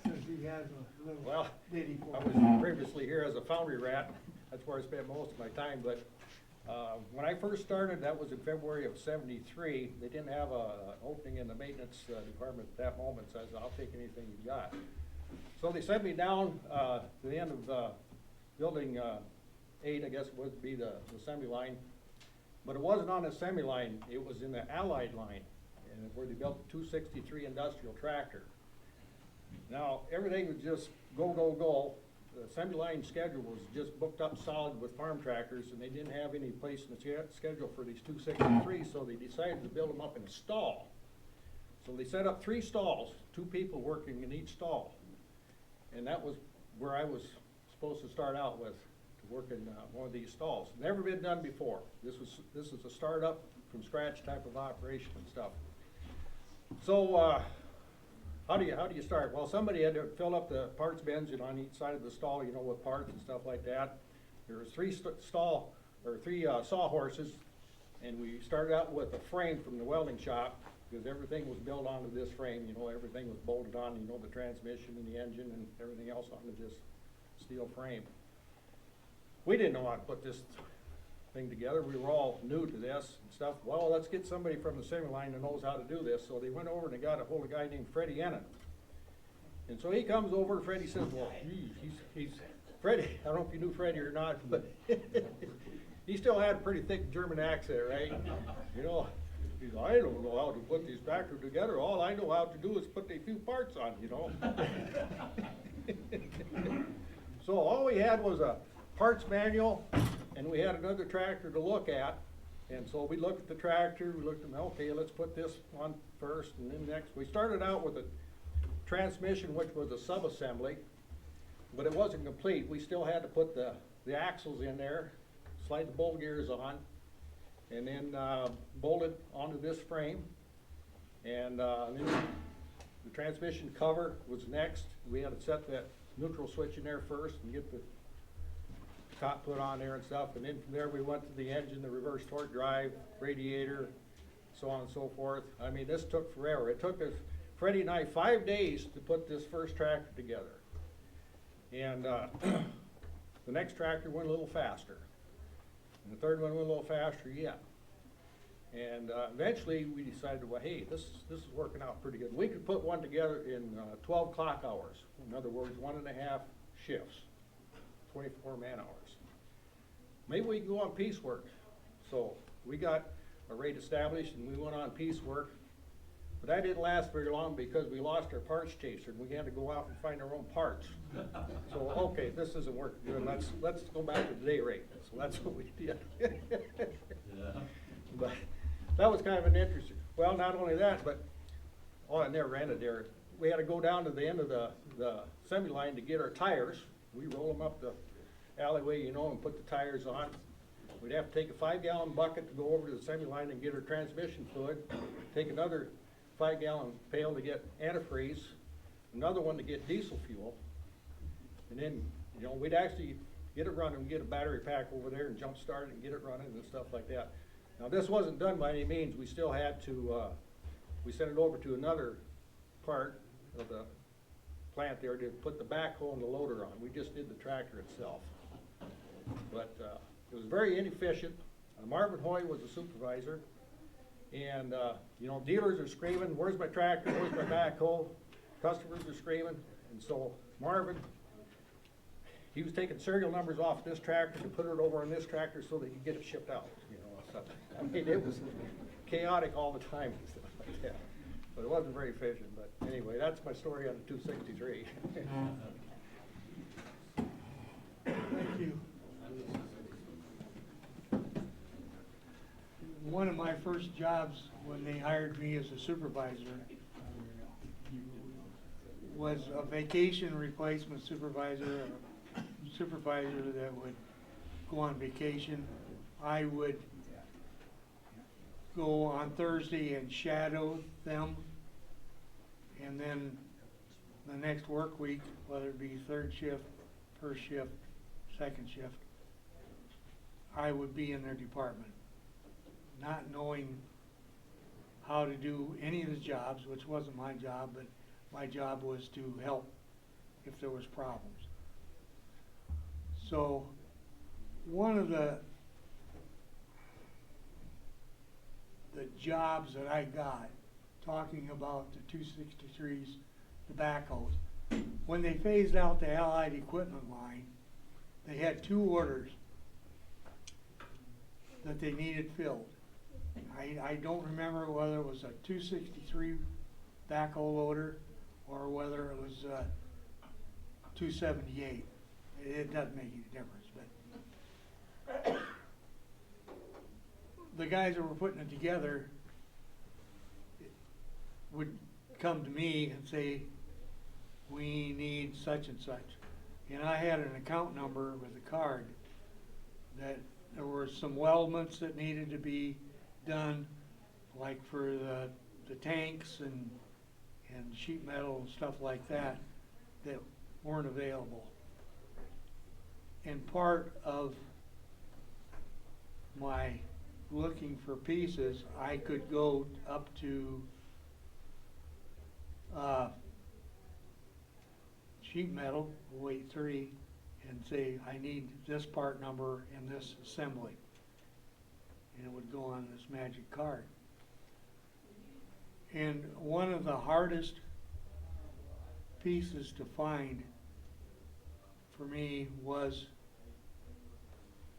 since he has a little Well, ditty for I us. was previously here as a Foundry rat. That's where I spent most of my time, but when I first started, that was in February of '73. They didn't have a opening in the maintenance department at that moment, so I said, "I'll take anything you got." So they sent me down to the end of building 8, I guess would be the assembly line. But it wasn't on the assembly line, it was in the Allied line, and where they built the 263 industrial tractor. Now, everything was just go, go, go. The assembly line schedule was just booked up solid with farm tractors, and they didn't have any place in the schedule for these 263, so they decided to build them up in a stall. So they set up 3 stalls, 2 people working in each stall. And that was where I was supposed to start out with, to work in one of these stalls. Never been done before. This is a startup from scratch type of operation and stuff. So how do you start? Well, somebody had to fill up the parts bins on each side of the stall, you know, with parts and stuff like that. There was 3 sawhorses, and we started out with a frame from the welding shop, because everything was built onto this frame. You know, everything was bolted on, you know, the transmission and the engine and everything else onto this steel frame. We didn't know how to put this thing together. We were all new to this and stuff. Well, let's get somebody from the assembly line that knows how to do this. So they went over and they got a hold of a guy named Freddie Ennin. And so he comes over, Freddie says, "Well, he's Freddie, I don't know if you knew Freddie or not, but he still had a pretty thick German accent, right? You know, he said, "I don't know how to put these tractors together. All I know how to do is put a few parts on, you know." So all we had was a parts manual, and we had another tractor to look at. And so we looked at the tractor, we looked at, okay, let's put this on first, and then next. We started out with a transmission, which was a sub-assembly, but it wasn't complete. We still had to put the axles in there, slide the bolt gears on, and then bolt it onto this frame. And then the transmission cover was next. We had to set that neutral switch in there first and get the top put on there and stuff. And then from there we went to the engine, the reverse torque drive, radiator, so on and so forth. I mean, this took forever. It took us, Freddie and I, 5 days to put this first tractor together. And the next tractor went a little faster. And the third one went a little faster yet. And eventually we decided, well, hey, this is working out pretty good. We could put one together in 12 clock hours. In other words, 1.5 shifts. 24 man hours. Maybe we can go on piecework. So we got a rate established and we went on piecework. But that didn't last very long because we lost our parts chaser and we had to go out and find our own parts. So, okay, this isn't working good, let's go back to the day rate. So that's what we did. But that was kind of an interesting, well, not only that, but, oh, it never ended there. We had to go down to the end of the assembly line to get our tires. We roll them up the alleyway, you know, and put the tires on. We'd have to take a 5-gallon bucket to go over to the assembly line and get our transmission fluid, take another 5-gallon pail to get antifreeze, another one to get diesel fuel, and then, you know, we'd actually get it running, get a battery pack over there and jump start it and get it running and stuff like that. Now, this wasn't done by any means. We still had to, we sent it over to another part of the plant there to put the backhoe and the loader on. We just did the tractor itself. But it was very inefficient. Marvin Hoy was the supervisor. And, you know, dealers are screaming, where's my tractor, where's my backhoe? Customers are screaming. And so Marvin, he was taking serial numbers off this tractor to put it over on this tractor so that he could get it shipped out. You know, so, I mean, it was chaotic all the time and stuff like that. But it wasn't very efficient. But anyway, that's my story on the 263. Thank you. One of my first jobs when they hired me as a supervisor was a vacation replacement supervisor, a supervisor that would go on vacation. I would go on Thursday and shadow them, and then the next work week, whether it be third shift, first shift, second shift, I would be in their department, not knowing how to do any of the jobs, which wasn't my job, but my job was to help if there was problems. So one of the jobs that I got, talking about the 263s, the backhoes, when they phased out the Allied equipment line, they had 2 orders that they needed filled. I don't remember whether it was a 263 backhoe loader or whether it was 278. It doesn't make any difference, but the guys that were putting it together would come to me and say, we need such and such. And I had an account number with a card that there were some weldments that needed to be done, like for the tanks and sheet metal and stuff like that, that weren't available. And part of my looking for pieces, I could go up to sheet metal, weight 3, and say, I need this part number and this assembly. And it would go on this magic card. And one of the hardest pieces to find for me was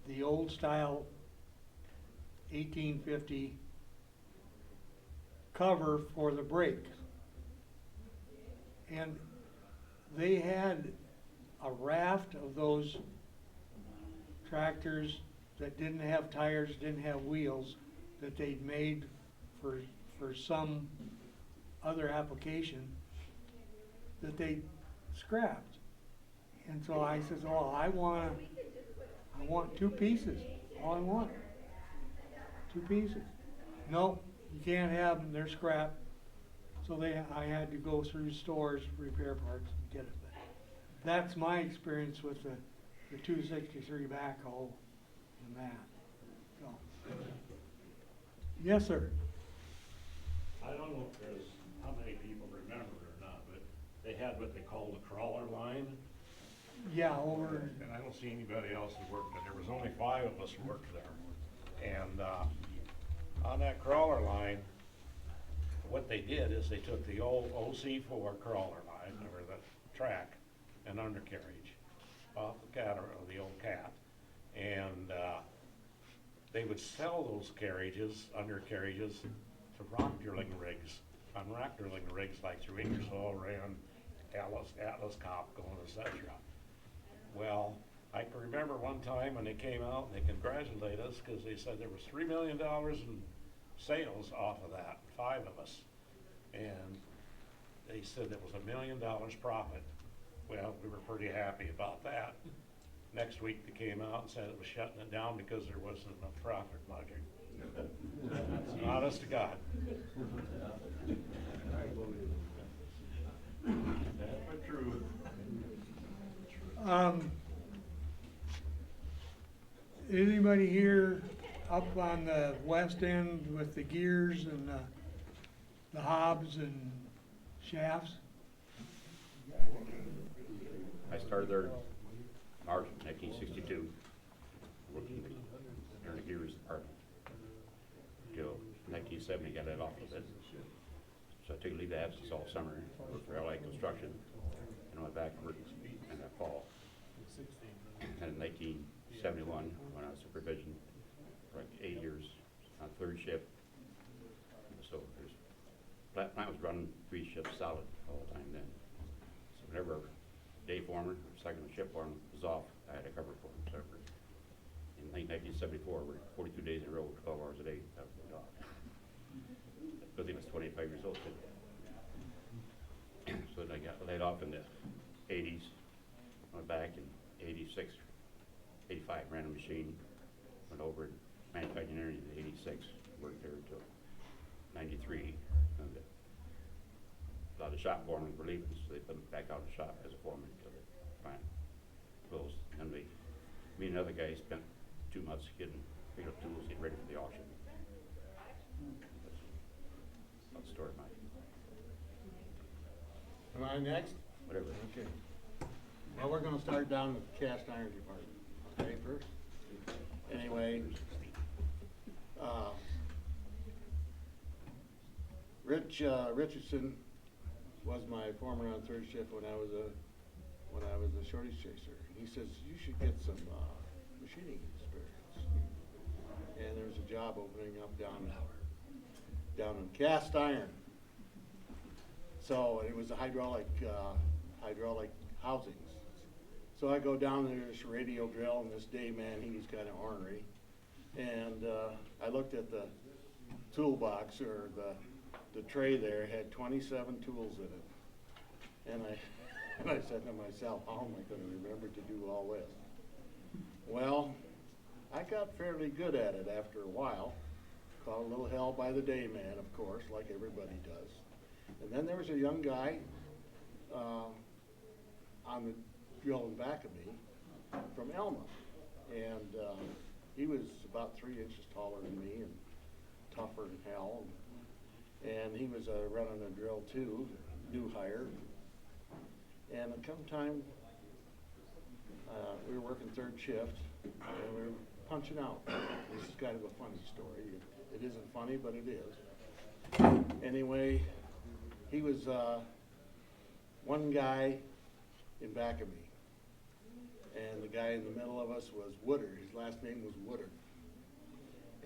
the old style 1850 cover for the brakes. And they had a raft of those tractors that didn't have tires, didn't have wheels, that they'd made for some other application that they scrapped. And so I says, oh, I want 2 pieces. All I want, 2 pieces. No, you can't have them, they're scrapped. So I had to go through stores, repair parts, and get it. That's my experience with the 263 backhoe and that. So. Yes, sir. I don't know if there's, how many people remember it or not, but they had what they call the crawler line. Yeah, over. And I don't see anybody else who worked there. There was only 5 of us who worked there. And on that crawler line, what they did is they took the old OC4 crawler line, or the track, and undercarriage, off the cat, or the old cat. And they would sell those carriages, undercarriages, to rock drilling rigs, on rock drilling rigs like through Ingersoll Rand, Atlas Copco, etc. Well, I can remember one time when they came out and they congratulated us because they said there was $3 million in sales off of that, 5 of us. And they said it was $1 million profit. Well, we were pretty happy about that. Next week they came out and said it was shutting it down because there wasn't enough profit margin. Honest to God. But true. Anybody here up on the west end with the gears and the hobs and shafts? I started there March 1962, working in the gears department. Till 1970, got let off of it. So I took a leave of absence all summer, worked for LA Construction, and went back to work in that fall. And in 1971, went on supervision for like 8 years on 3rd shift. So plant was running 3 shifts solid all the time then. So whenever day foreman or second shift foreman was off, I had to cover for him. So in 1974, we were 42 days in a row, 12 hours a day. That was the dog. Because he was 25 years old. So then I got laid off in the 80s. Went back in 86, 85, ran a machine. Went over in manufacturing engineering in 86. Worked there until 93. And a lot of shop foremen were leaving, so they put me back out of the shop as a foreman until the plant closed. And me and another guy spent 2 months getting pick up tools, getting ready for the auction. That's the story of mine. Am I next? Whatever. Okay. Well, we're gonna start down with the cast iron department, okay, first? Anyway, Rich Richardson was my foreman on 3rd shift when I was a shortage chaser. He says, you should get some machining experience. And there was a job opening up down in cast iron. So it was a hydraulic housings. So I go down there, this radio drill, and this day man, he was kind of ornery. And I looked at the toolbox, or the tray there, had 27 tools in it. And I said to myself, how am I going to remember to do all this? Well, I got fairly good at it after a while. Caught a little hell by the day man, of course, like everybody does. And then there was a young guy on the drill in back of me from Elma. And he was about 3 inches taller than me and tougher than hell. And he was running a drill too, new hire. And come time, we were working 3rd shift, and we were punching out. This is kind of a funny story. It isn't funny, but it is. Anyway, he was one guy in back of me. And the guy in the middle of us was Woodard. His last name was Woodard.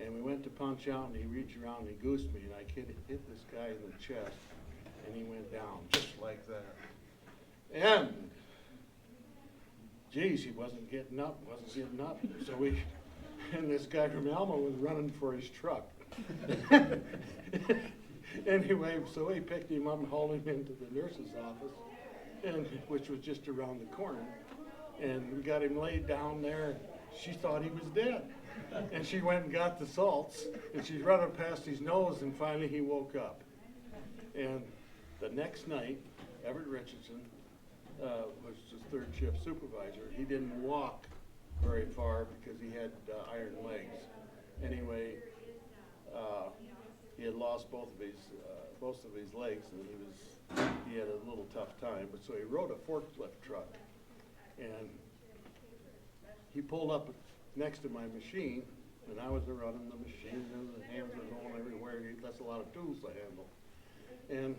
And we went to punch out, and he reached around and he goosed me, and I hit this guy in the chest, and he went down just like that. And, geez, he wasn't getting up. So and this guy from Alma was running for his truck. Anyway, so we picked him up and hauled him into the nurse's office, which was just around the corner. And we got him laid down there. She thought he was dead. And she went and got the salts, and she's running past his nose, and finally he woke up. And the next night, Everett Richardson was his 3rd shift supervisor. He didn't walk very far because he had iron legs. Anyway, he had lost both of his legs, and he had a little tough time. But so he rode a forklift truck, and he pulled up next to my machine, and I was running the machine, and the hands were going everywhere. That's a lot of tools to handle. And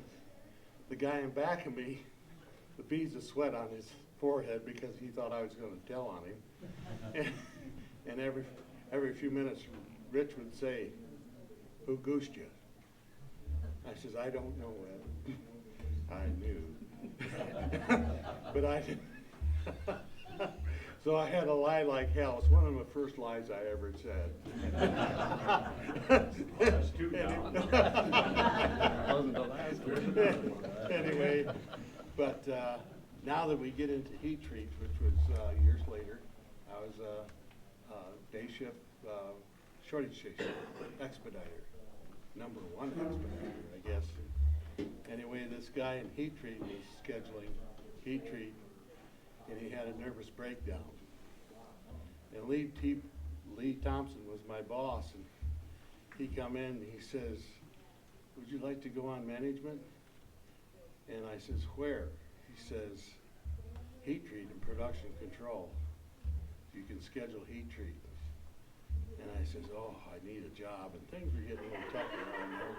the guy in back of me the beads of sweat on his forehead because he thought I was gonna tell on him. And every few minutes, Rich would say, "Who goosed you?" I says, "I don't know, Ed." I knew. But I didn't. So I had to lie like hell. It's one of the first lies I ever said. That's two now. Wasn't the last one. Anyway, but now that we get into heat treats, which was years later, I was a day shift shortage station expediter, #1 expediter, I guess. Anyway, this guy in heat treat was scheduling heat treat, and he had a nervous breakdown. And Lee Thompson was my boss, and he come in and he says, "Would you like to go on management?" And I says, "Where?" He says, "Heat treat and production control. You can schedule heat treat." And I says, "Oh, I need a job." And things were getting a little tough around there.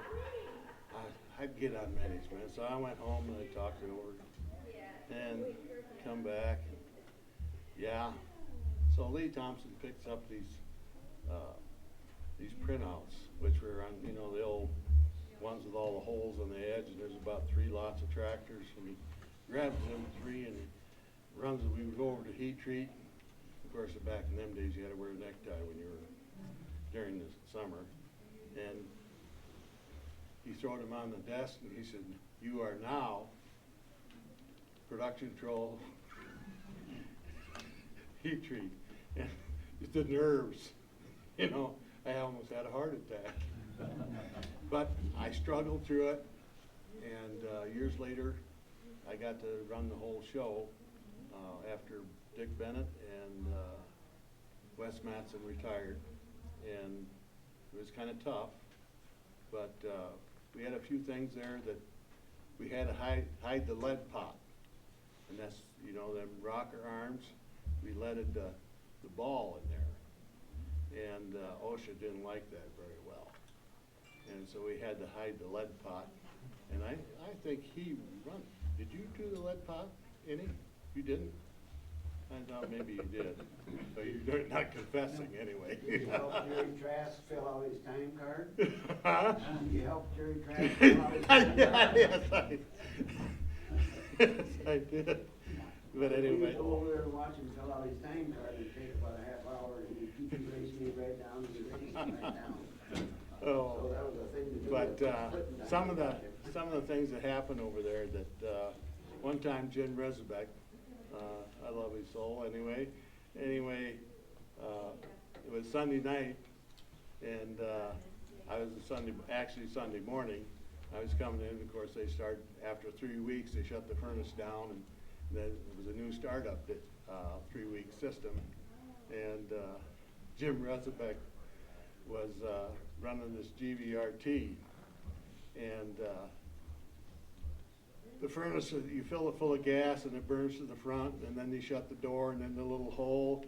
I'd get on management. So I went home and I talked it over and come back. And yeah. So Lee Thompson picks up these printouts, which were on, you know, the old ones with all the holes on the edge, and there's about 3 lots of tractors, and he grabs them 3 and runs, we would go over to heat treat. Of course, back in them days, you had to wear a necktie when you were during the summer. And he throwed them on the desk, and he said, "You are now production control heat treat." And just the nerves, you know, I almost had a heart attack. But I struggled through it, and years later, I got to run the whole show after Dick Bennett and Wes Matson retired, and it was kind of tough, but we had a few things there that we had to hide the lead pot, and that's, you know, them rocker arms, we leaded the ball in there, and OSHA didn't like that very well, and so we had to hide the lead pot, and I think he run. Did you do the lead pot, any? You didn't? I thought maybe you did, but you're not confessing anyway. You helped Jerry Trask fill out his time card? Huh? You helped Jerry Trask fill out his time card? Yes, I did. But anyway. We would go over there and watch him fill out his time card and take about a half hour, and he'd keep erasing me right down, and erasing me right down. Oh, So that was a thing to do. but some of the things that happened over there that one time Jim Rezabeck, I love his soul anyway. Anyway, it was Sunday night, and I was Sunday morning. I was coming in. Of course, they start after 3 weeks. They shut the furnace down, and then it was a new startup 3-week system. And Jim Rezabeck was running this GVRT, and the furnace, you fill it full of gas and it burns to the front, and then you shut the door, and then the little hole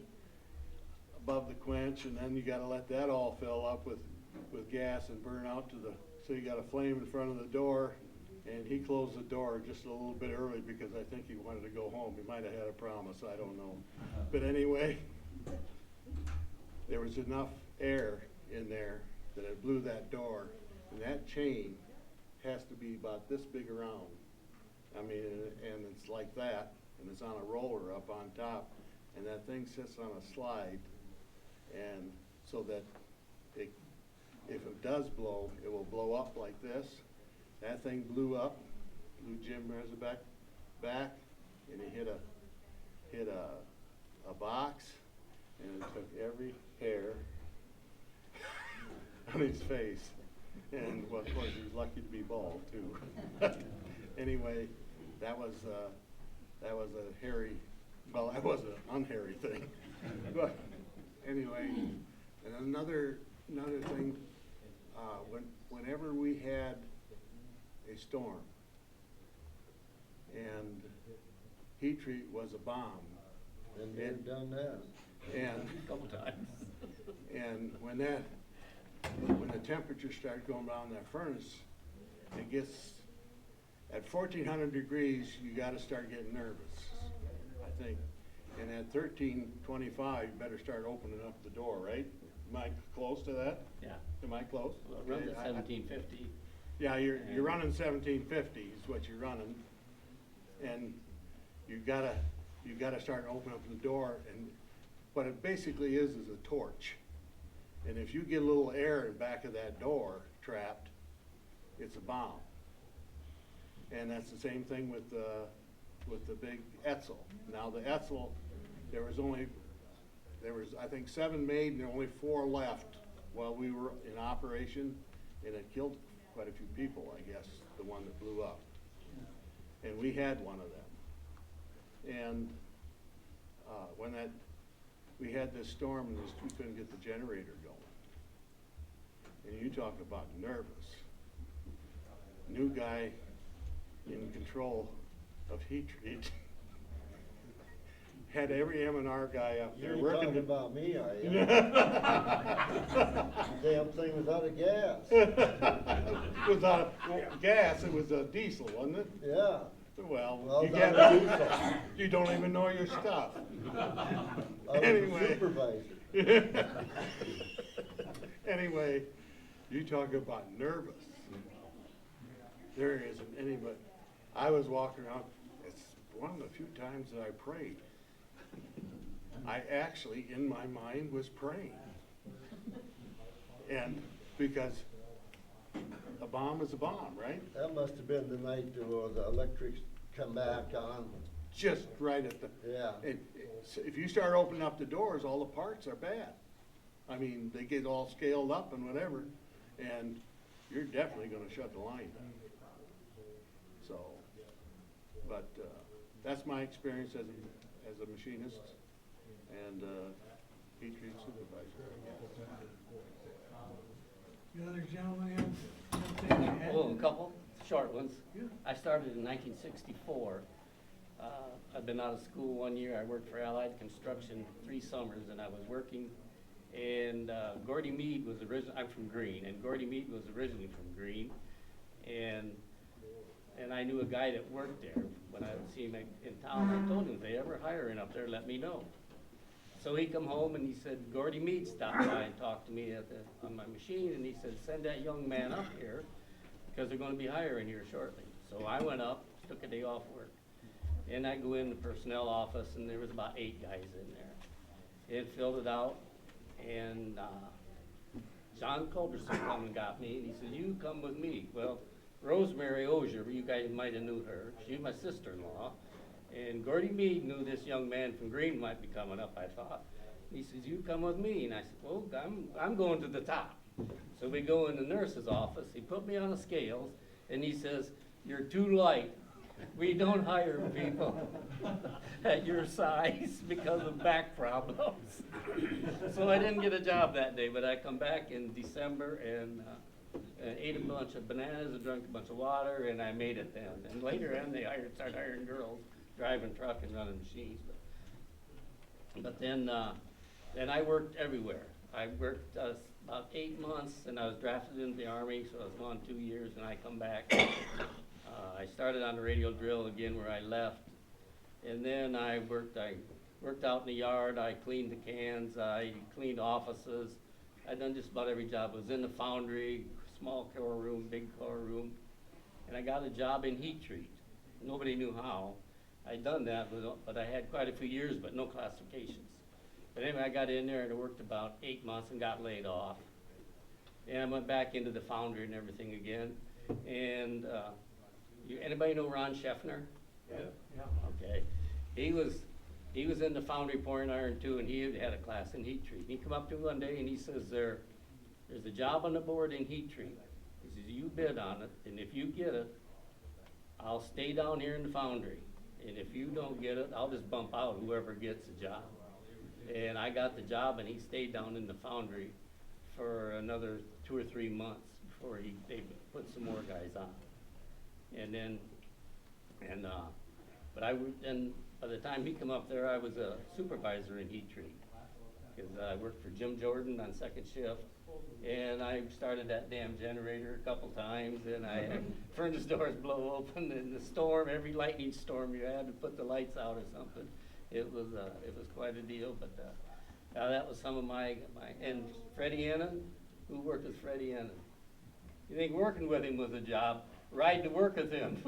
above the quench, and then you got to let that all fill up with gas and burn out to the, so you got a flame in front of the door, and he closed the door just a little bit early because I think he wanted to go home. He might have had a promise, I don't know. But anyway, there was enough air in there that it blew that door, and that chain has to be about this big around. I mean, and it's like that, and it's on a roller up on top, and that thing sits on a slide, and so that if it does blow, it will blow up like this. That thing blew up, blew Jim Rezabeck back, and he hit a box, and it took every hair on his face, and well, of course he was lucky to be bald too. Anyway, that was a hairy, well, that was an unhairy thing. But anyway, and another thing, whenever we had a storm and heat treat was a bomb. And they've done that. And a couple times. And when the temperature started going down in that furnace, At 1400 degrees, you gotta start getting nervous, I think. And at 1325, you better start opening up the door, right? Am I close to that? Yeah. Am I close? Well, it runs Okay, at 1750. Yeah, you're running 1750 is what you're running. And you gotta start opening up the door, and what it basically is a torch. And if you get a little air in the back of that door trapped, it's a bomb. And that's the same thing with the big Etzel. Now the Etzel, there was I think 7 made and there were only 4 left while we were in operation, and it killed quite a few people, I guess, the one that blew up. And we had one of them. And we had this storm and we couldn't get the generator going. And you talk about nervous. New guy in control of heat treat. Had every M&R guy up there You're working. talking about me, are you? Damn thing was out of gas. Without gas, it was a diesel, wasn't it? Yeah. Well, you I was got on diesel. you don't even know your stuff. I was a Anyway. supervisor. Anyway, you talk about nervous. There isn't anybody. I was walking around, it's one of the few times that I prayed. I actually, in my mind, was praying. And because a bomb is a bomb, right? That must have been the night the electrics come back on. Just right at the. Yeah. If you start opening up the doors, all the parts are bad. I mean, they get all scaled up and whatever, and you're definitely gonna shut the line down. So, but, that's my experience as a machinist and, heat treat supervisor, I guess. The other gentleman have something to add? Oh, a couple short ones. I started in 1964. I've been out of school 1 year. I worked for Allied Construction 3 summers, and I was working. And Gordy Mead was I'm from Greene, and Gordy Mead was originally from Greene. And I knew a guy that worked there. When I would see him in town, I told him, if they ever hiring up there, let me know. So he come home and he said, Gordy Mead stopped by and talked to me on my machine, and he said, send that young man up here, because they're gonna be hiring here shortly. So I went up, took a day off work, and I go in the personnel office, and there was about 8 guys in there. It filled it out, and John Culberson come and got me, and he said, you come with me. Well, Rosemary Ozier, you guys might have knew her, she's my sister-in-law, and Gordy Mead knew this young man from Greene might be coming up, I thought. He says, you come with me, and I said, well, I'm going to the top. So we go in the nurse's office, he put me on the scales, and he says, you're too light. We don't hire people at your size because of back problems. So I didn't get a job that day, but I come back in December and ate a bunch of bananas and drank a bunch of water, and I made it then. And later on, they started hiring girls, driving truck and running machines. But then I worked everywhere. I worked about 8 months, and I was drafted into the Army, so I was gone 2 years, and I come back. I started on the radio drill again where I left, and then I worked out in the yard. I cleaned the cans, I cleaned offices. I done just about every job. I was in the foundry, small core room, big core room, and I got a job in heat treat. Nobody knew how. I'd done that, but I had quite a few years, but no classifications. But anyway, I got in there and I worked about 8 months and got laid off. And I went back into the foundry and everything again. And anybody know Ron Scheffner? Yeah. Okay. He was in the foundry pouring iron too, and he had a class in heat treat. He come up to me one day and he says, there's a job on the board in heat treat. He says, you bid on it, and if you get it, I'll stay down here in the foundry. And if you don't get it, I'll just bump out whoever gets the job. And I got the job, and he stayed down in the foundry for another 2 or 3 months before they put some more guys on. And then, but by the time he come up there, I was a supervisor in heat treat. cause I worked for Jim Jordan on second shift. And I started that damn generator a couple times, and I had furnace doors blow open in the storm, every lightning storm you had to put the lights out or something. It was quite a deal, but, that was some of and Freddie Annan, who worked with Freddie Annan? You think working with him was a job? Ride to work with him.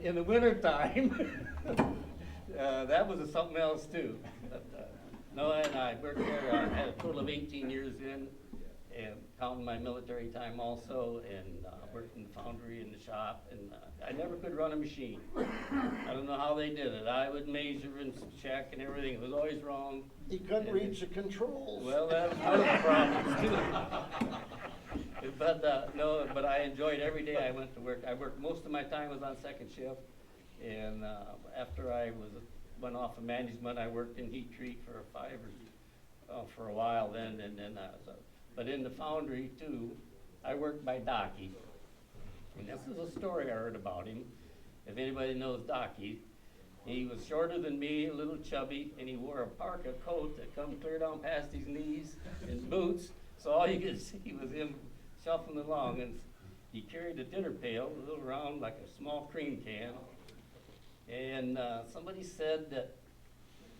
In the winter time, that was something else too. But, no, and I worked there, I had a total of 18 years in, and counting my military time also, and worked in the foundry in the shop, and I never could run a machine. I don't know how they did it. I would measure and check and everything. It was always wrong. He couldn't reach the controls. Well, that was one of the problems too. But I enjoyed every day I went to work. I worked, most of my time was on second shift, and after I went off of management, I worked in heat treat for for a while then, and then but in the foundry too, I worked by Docky. And this is a story I heard about him. If anybody knows Docky, he was shorter than me, a little chubby, and he wore a parka coat that come clear down past his knees and boots, so all you could see was him shuffling along, and he carried a dinner pail, a little round like a small cream can. And somebody said that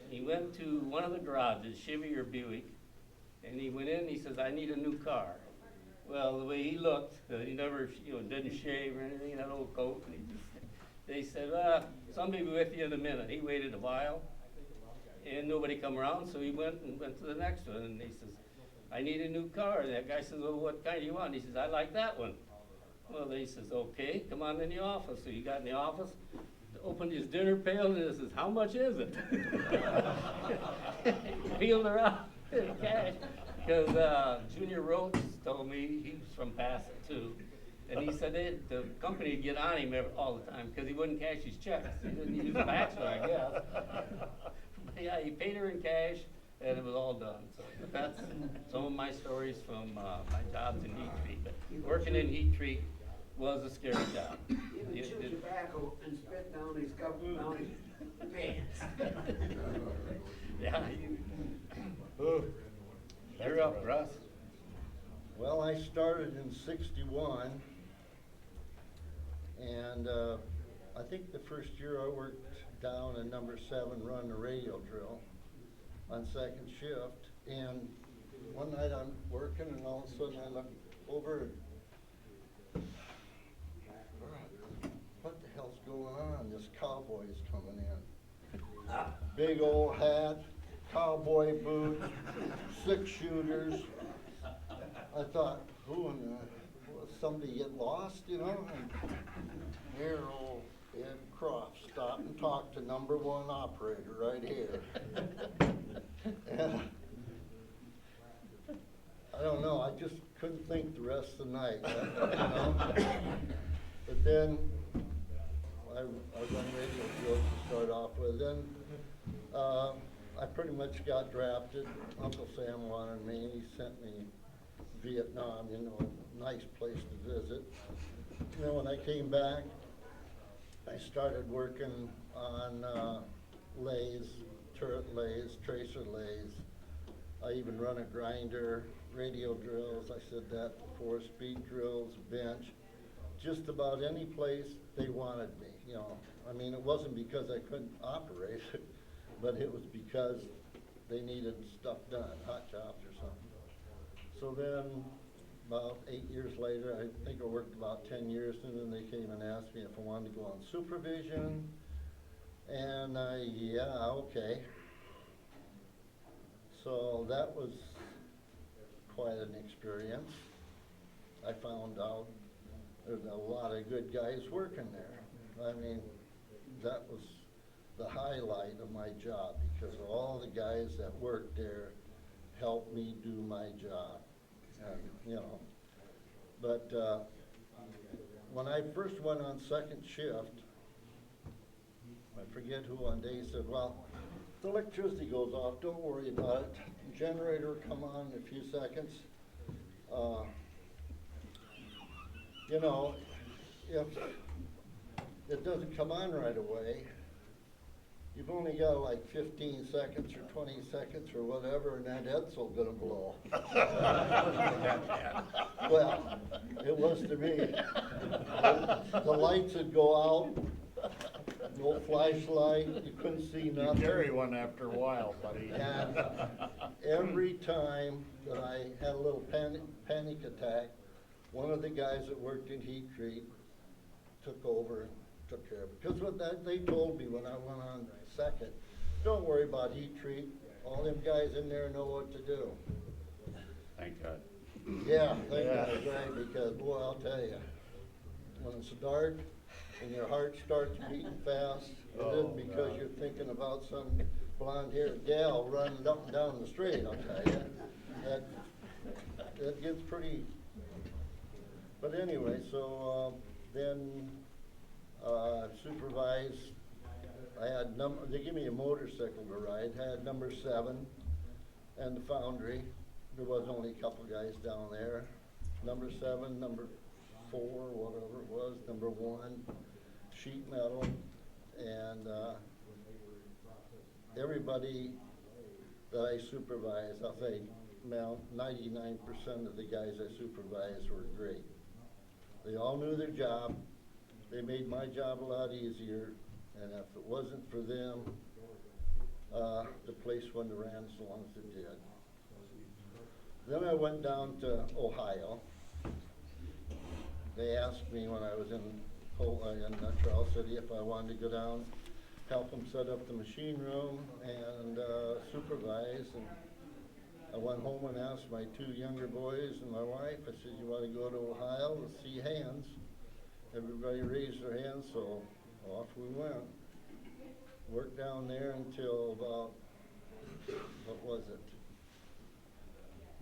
he went to one of the garages, Chevy or Buick, and he went in and he says, I need a new car. Well, the way he looked, he never, didn't shave or anything in that old coat. And they said, somebody will be with you in a minute. He waited a while, and nobody come around, so he went to the next one, and he says, I need a new car. And that guy says, well, what kind do you want? And he says, I like that one. Well, he says, okay, come on in the office. So he got in the office, opened his dinner pail, and he says, how much is it? Peeled her out in cash. Because Junior Rhodes told me, he was from Bassett too, and he said the company would get on him all the time because he wouldn't cash his checks. He didn't use a bachelor, I guess. But yeah, he paid her in cash, and it was all done. So that's some of my stories from my jobs in heat treat. But working in heat treat was a scary job. He would chew tobacco and spit down his cup, down his pants. Yeah. You're up, Russ. Well, I started in '61, and I think the first year I worked down in number 7, run the radio drill on second shift. And one night I'm working, and all of a sudden I look over, and what the hell's going on? This cowboy's coming in. Big old hat, cowboy boots, 6 shooters. I thought, who in the, will somebody get lost, And here old Ed Croft stopped and talked to number 1 operator right here. And I don't know, I just couldn't think the rest of the night, But then I run radio drills to start off with. Then I pretty much got drafted. Uncle Sam wanted me. He sent me Vietnam, a nice place to visit. And then when I came back, I started working on lathes, turret lathes, tracer lathes. I even run a grinder, radio drills, I said that before, speed drills, bench. Just about any place they wanted me, I mean, it wasn't because I couldn't operate it, but it was because they needed stuff done, hot jobs or something. So then, about 8 years later, I think I worked about 10 years, and then they came and asked me if I wanted to go on supervision, and yeah, okay. So that was quite an experience. I found out there's a lot of good guys working there. I mean, that was the highlight of my job, because all the guys that worked there helped me do my job. And, but when I first went on second shift, I forget who one day said, well, the electricity goes off, don't worry about it. Generator will come on in a few seconds. If it doesn't come on right away, you've only got like 15 seconds or 20 seconds or whatever, and that Edsel gonna blow. Well, it was to me. The lights would go out, no flashlight, you couldn't see You nothing. carry one after a while, buddy. And every time that I had a little panic attack, one of the guys that worked in heat treat took over and took care of it. Because what they told me when I went on second, don't worry about heat treat, all them guys in there know what to do. Thank God. Yeah, thank God, right, because boy, I'll tell you, when it's dark and your heart starts beating fast, it isn't because you're thinking about some blonde-haired gal running up and down the street, I'll tell you. That gets pretty, but anyway, so, then, supervised, I had they gave me a motorcycle to ride, had number 7 and the Foundry. There was only a couple guys down there. Number 7, number 4, whatever it was, number 1, sheet metal, and everybody that I supervised, I'll say, 99% of the guys I supervised were great. They all knew their job. They made my job a lot easier, and if it wasn't for them, the place wouldn't have ran as long as it did. Then I went down to Ohio. They asked me when I was in Charles City if I wanted to go down, help them set up the machine room and supervise. And I went home and asked my 2 younger boys and my wife, I said, you want to go to Ohio? Let's see hands. Everybody raised their hands, so off we went. Worked down there until about, what was it?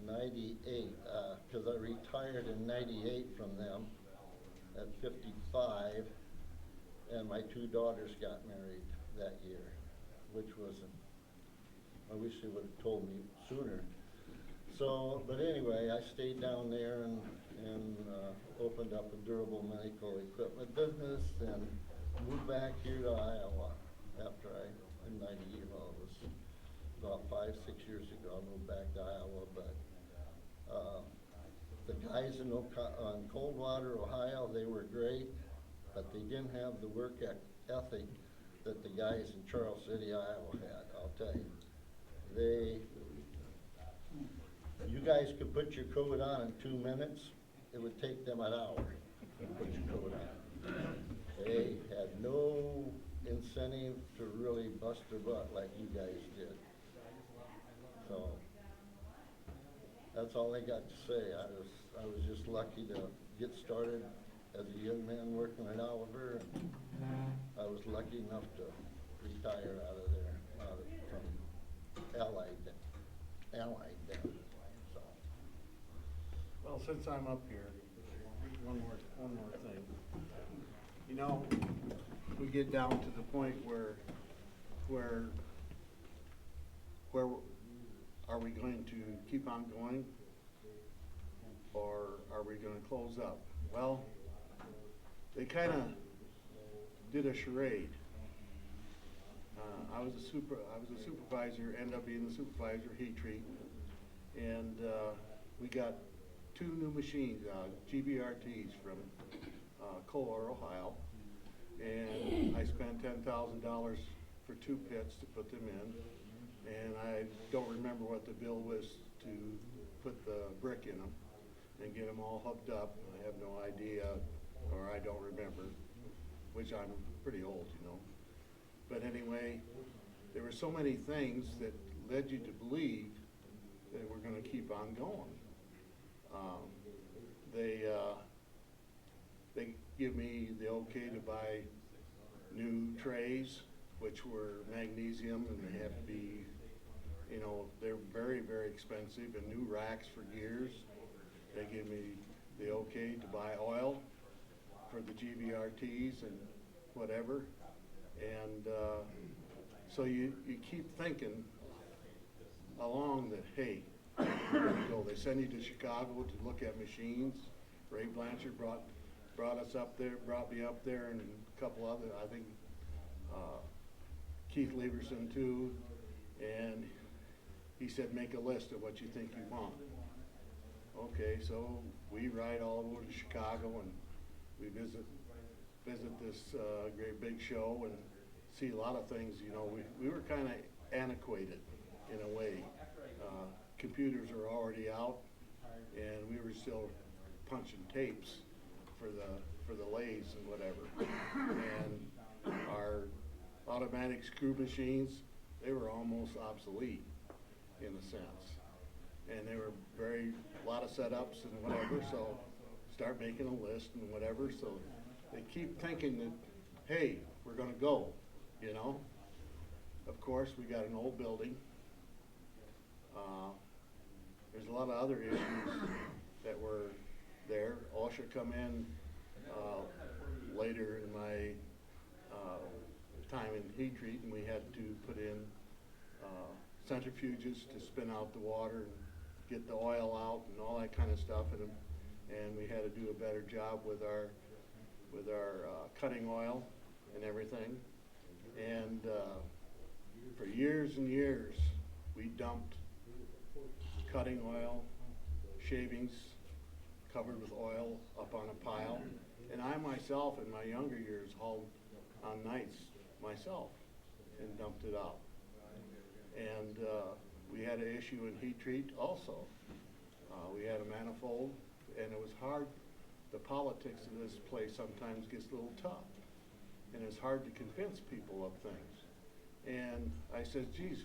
98, because I retired in 98 from them at 55, and my 2 daughters got married that year, which was, I wish they would have told me sooner. So, but anyway, I stayed down there and opened up a durable medical equipment business and moved back here to Iowa after in 90, well, it was about 5, 6 years ago, I moved back to Iowa, but the guys in Coldwater, Ohio, they were great, but they didn't have the work ethic that the guys in Charles City, Iowa had, I'll tell you. You guys could put your coat on in 2 minutes, it would take them an hour to put your coat on. They had no incentive to really bust their butt like you guys did. So, that's all I got to say. I was just lucky to get started as a young man working at Oliver, and I was lucky enough to retire out of there, from Allied then. So. Well, since I'm up here, one more thing. You know, we get down to the point where are we going to keep on going, or are we going to close up? Well, they kind of did a charade. I was a supervisor, ended up being the supervisor, heat treat, and we got 2 new machines, GBRTs from Coldwater, Ohio, and I spent $10,000 for 2 pits to put them in, and I don't remember what the bill was to put the brick in them and get them all hooked up. I have no idea, or I don't remember, which I'm pretty old, you know. But anyway, there were so many things that led you to believe that we're going to keep on going. They give me the okay to buy new trays, which were magnesium, and they have to be, you know, they're very, very expensive, and new racks for gears. They give me the okay to buy oil for the GBRTs and whatever. And so you keep thinking along that, hey, we're gonna go. They send you to Chicago to look at machines. Ray Blanchard brought us up there, brought me up there, and a couple other, I think Keith Leverson too, and he said, make a list of what you think you want. Okay, so we ride all over to Chicago and we visit this great big show and see a lot of things. You know, we were kind of antiquated in a way. Computers were already out, and we were still punching tapes for the lathes and whatever. And our automatic screw machines, they were almost obsolete in a sense. And they were a lot of setups and whatever, so start making a list and whatever, so they keep thinking that, hey, we're gonna go, you know? Of course, we got an old building. There's a lot of other issues that were there. OSHA come in later in my time in heat treat, and we had to put in centrifuges to spin out the water and get the oil out and all that kind of stuff, and we had to do a better job with our cutting oil and everything. And for years and years, we dumped cutting oil, shavings covered with oil up on a pile. And I myself, in my younger years, hauled on nights myself and dumped it out. And we had an issue in heat treat also. We had a manifold, and it was hard. The politics of this place sometimes gets a little tough, and it's hard to convince people of things. And I said, geez,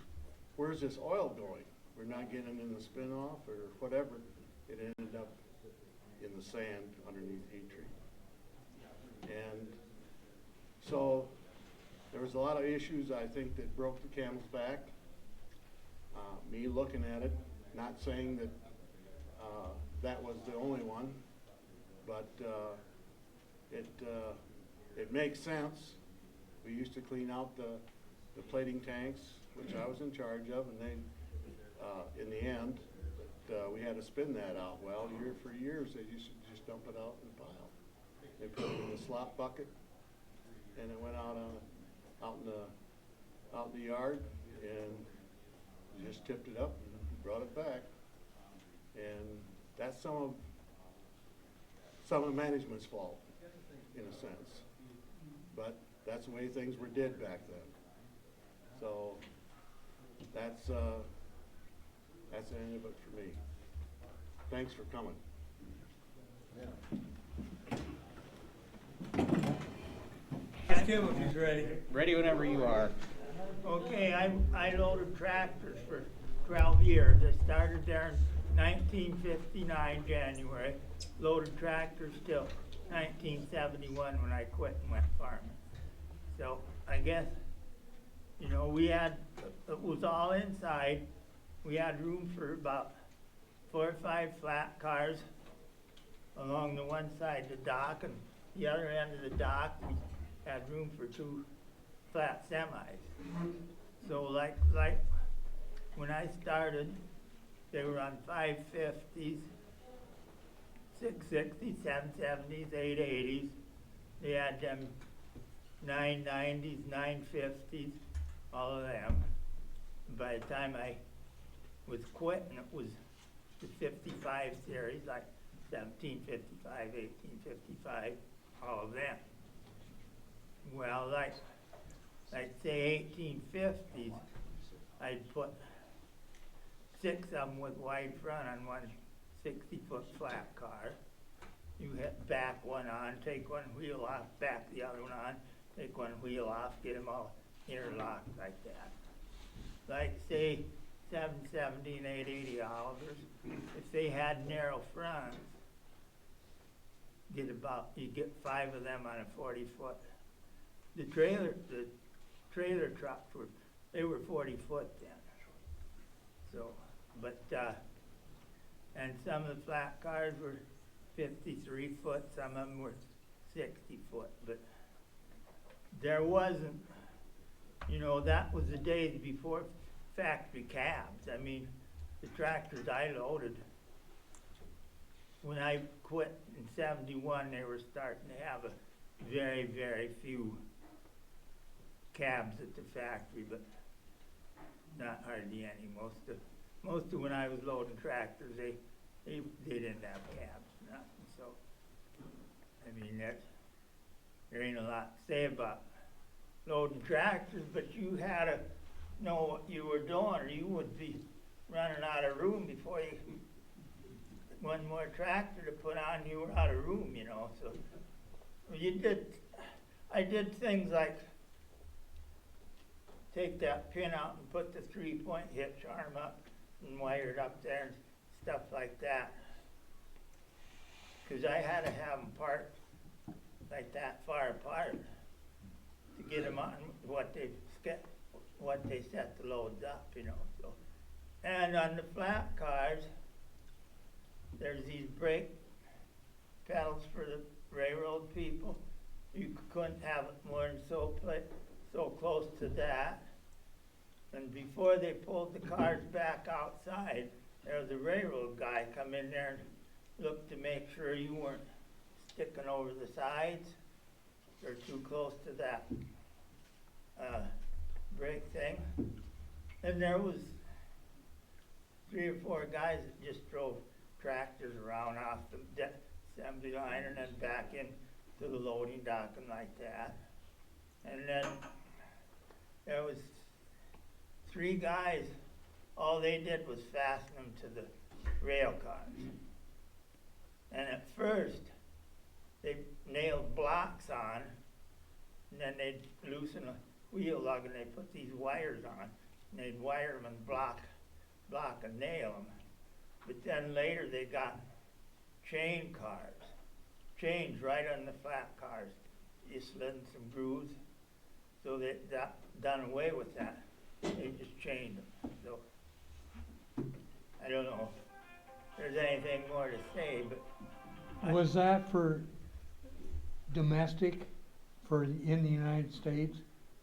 where's this oil going? We're not getting in the spin-off or whatever. It ended up in the sand underneath heat treat. And so there was a lot of issues, I think, that broke the camel's back. Me looking at it, not saying that that was the only one, but it makes sense. We used to clean out the plating tanks, which I was in charge of, and they, in the end, we had to spin that out. Well, for years, they used to just dump it out in a pile. They put it in the slop bucket, and it went out in the yard, and just tipped it up and brought it back. And that's some of management's fault, in a sense. But that's the way things were did back then. So that's the end of it for me. Thanks for coming. Ask him if he's ready. Ready whenever you are. Okay, I loaded tractors for 12 years. I started there in 1959, January. Loaded tractors till 1971 when I quit and went farming. So I guess, you know, it was all inside. We had room for about 4 or 5 flat cars along the one side of the dock, and the other end of the dock we had room for 2 flat semis. So like when I started, they were on 550s, 660s, 770s, 880s. They had them 990s, 950s, all of them. By the time I was quitting, it was the 55 series, like 1755, 1855, all of them. Well, like say 1850s, I'd put 6 of them with wide front on one 60-foot flat car. You back one on, take one wheel off, back the other one on, take one wheel off, get them all interlocked like that. Like say 770 and 880 Olivers, if they had narrow fronts, you get 5 of them on a 40-foot. The trailer trucks were 40 foot then. So, but and some of the flat cars were 53 foot, some of them were 60 foot. But there wasn't, you know, that was the days before factory cabs. I mean, the tractors I loaded, when I quit in 71, they were starting to have a very, very few cabs at the factory, but not hardly any. Most of when I was loading tractors, they didn't have cabs, nothing, so. I mean, there ain't a lot to say about loading tractors, but you had to know what you were doing, or you would be running out of room before you, one more tractor to put on, you were out of room, you know, so. I did things like take that pin out and put the 3-point hitch arm up and wire it up there and stuff like that. Cause I had to have them parked like that far apart to get them on what they set the loads up, you know, so. And on the flat cars, there's these brake pedals for the railroad people. You couldn't have it more than so close to that. And before they pulled the cars back outside, there was a railroad guy come in there and looked to make sure you weren't sticking over the sides or too close to that brake thing. And there was 3 or 4 guys that just drove tractors around off the assembly line and then back in to the loading dock and like that. And then there was 3 guys, all they did was fasten them to the rail cars. And at first, they nailed blocks on, and then they'd loosen a wheel lug and they'd put these wires on, and they'd wire them and block and nail them. But then later they got chain cars, chains right on the flat cars. You slid some grooves, so they done away with that. They just chained them. So I don't know if there's anything more to say, but Was that for domestic, in the United States?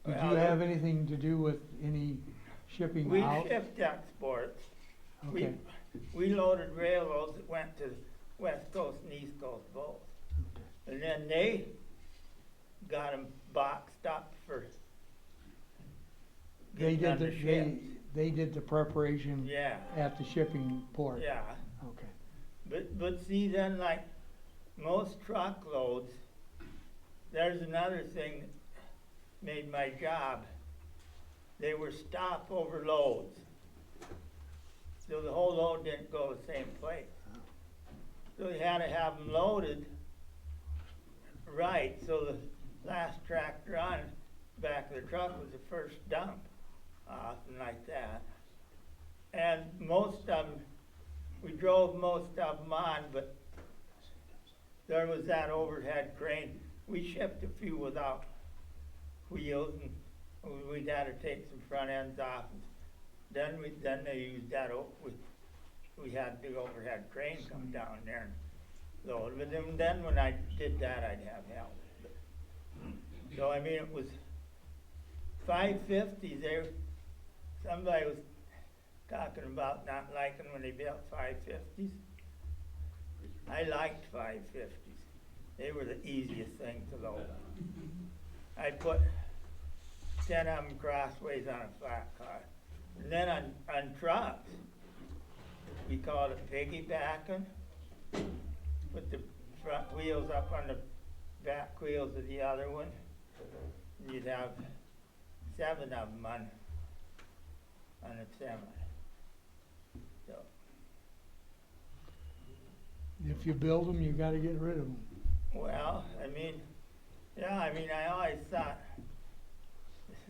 Did you Well, have anything to do with any shipping we out? shipped exports. Okay. We loaded railroads that went to West Coast and East Coast both. And then they got them boxed up for They getting did on the ships. they did the preparation Yeah, at the shipping port? yeah. Okay. But see then, like most truckloads, there's another thing that made my job. They were stopover loads. So the whole load didn't go the same place. So you had to have them loaded right, so the last tractor on the back of the truck was the first dump, and like that. And most of them, we drove most of them on, but there was that overhead crane. We shipped a few without wheels, and we'd had to take some front ends off. Then they used that. We had the overhead crane come down there and load. But then when I did that, I'd have help. So I mean, it was 550s. Somebody was talking about not liking when they built 550s. I liked 550s. They were the easiest thing to load. I put 10 of them crossways on a flat car. And then on trucks, we called it piggybacking. Put the front wheels up on the back wheels of the other one. And you'd have 7 of them on a semi. So. If you build them, you gotta get rid of them. Well, I mean, I always thought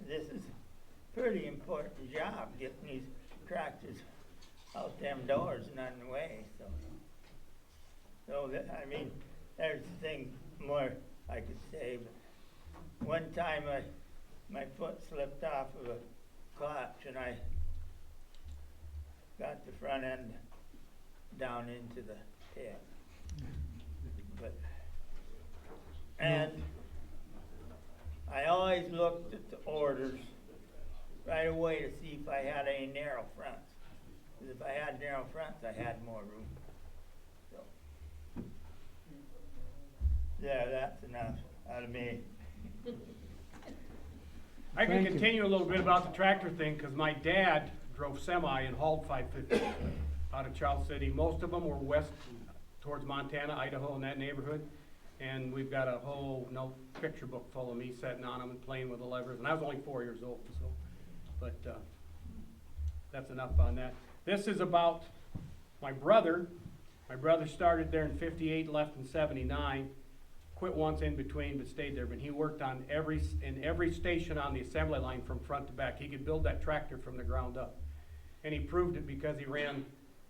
this is a pretty important job, getting these tractors out them doors and on the way, so there's things more I could say, but one time my foot slipped off of a clutch and I got the front end down into the pit. And I always looked at the orders right away to see if I had any narrow fronts. Because if I had narrow fronts, I had more room. So, yeah, that's enough out of me. I I can Thank you. continue a little bit about the tractor thing, because my dad drove semi and hauled 550 out of Charles City. Most of them were west towards Montana, Idaho, in that neighborhood. And we've got a whole picture book full of me sitting on them and playing with the levers. And I was only 4 years old, so. But that's enough on that. This is about my brother. My brother started there in 58, left in 79. Quit once in between, but stayed there. But he worked on in every station on the assembly line from front to back. He could build that tractor from the ground up. And he proved it because he ran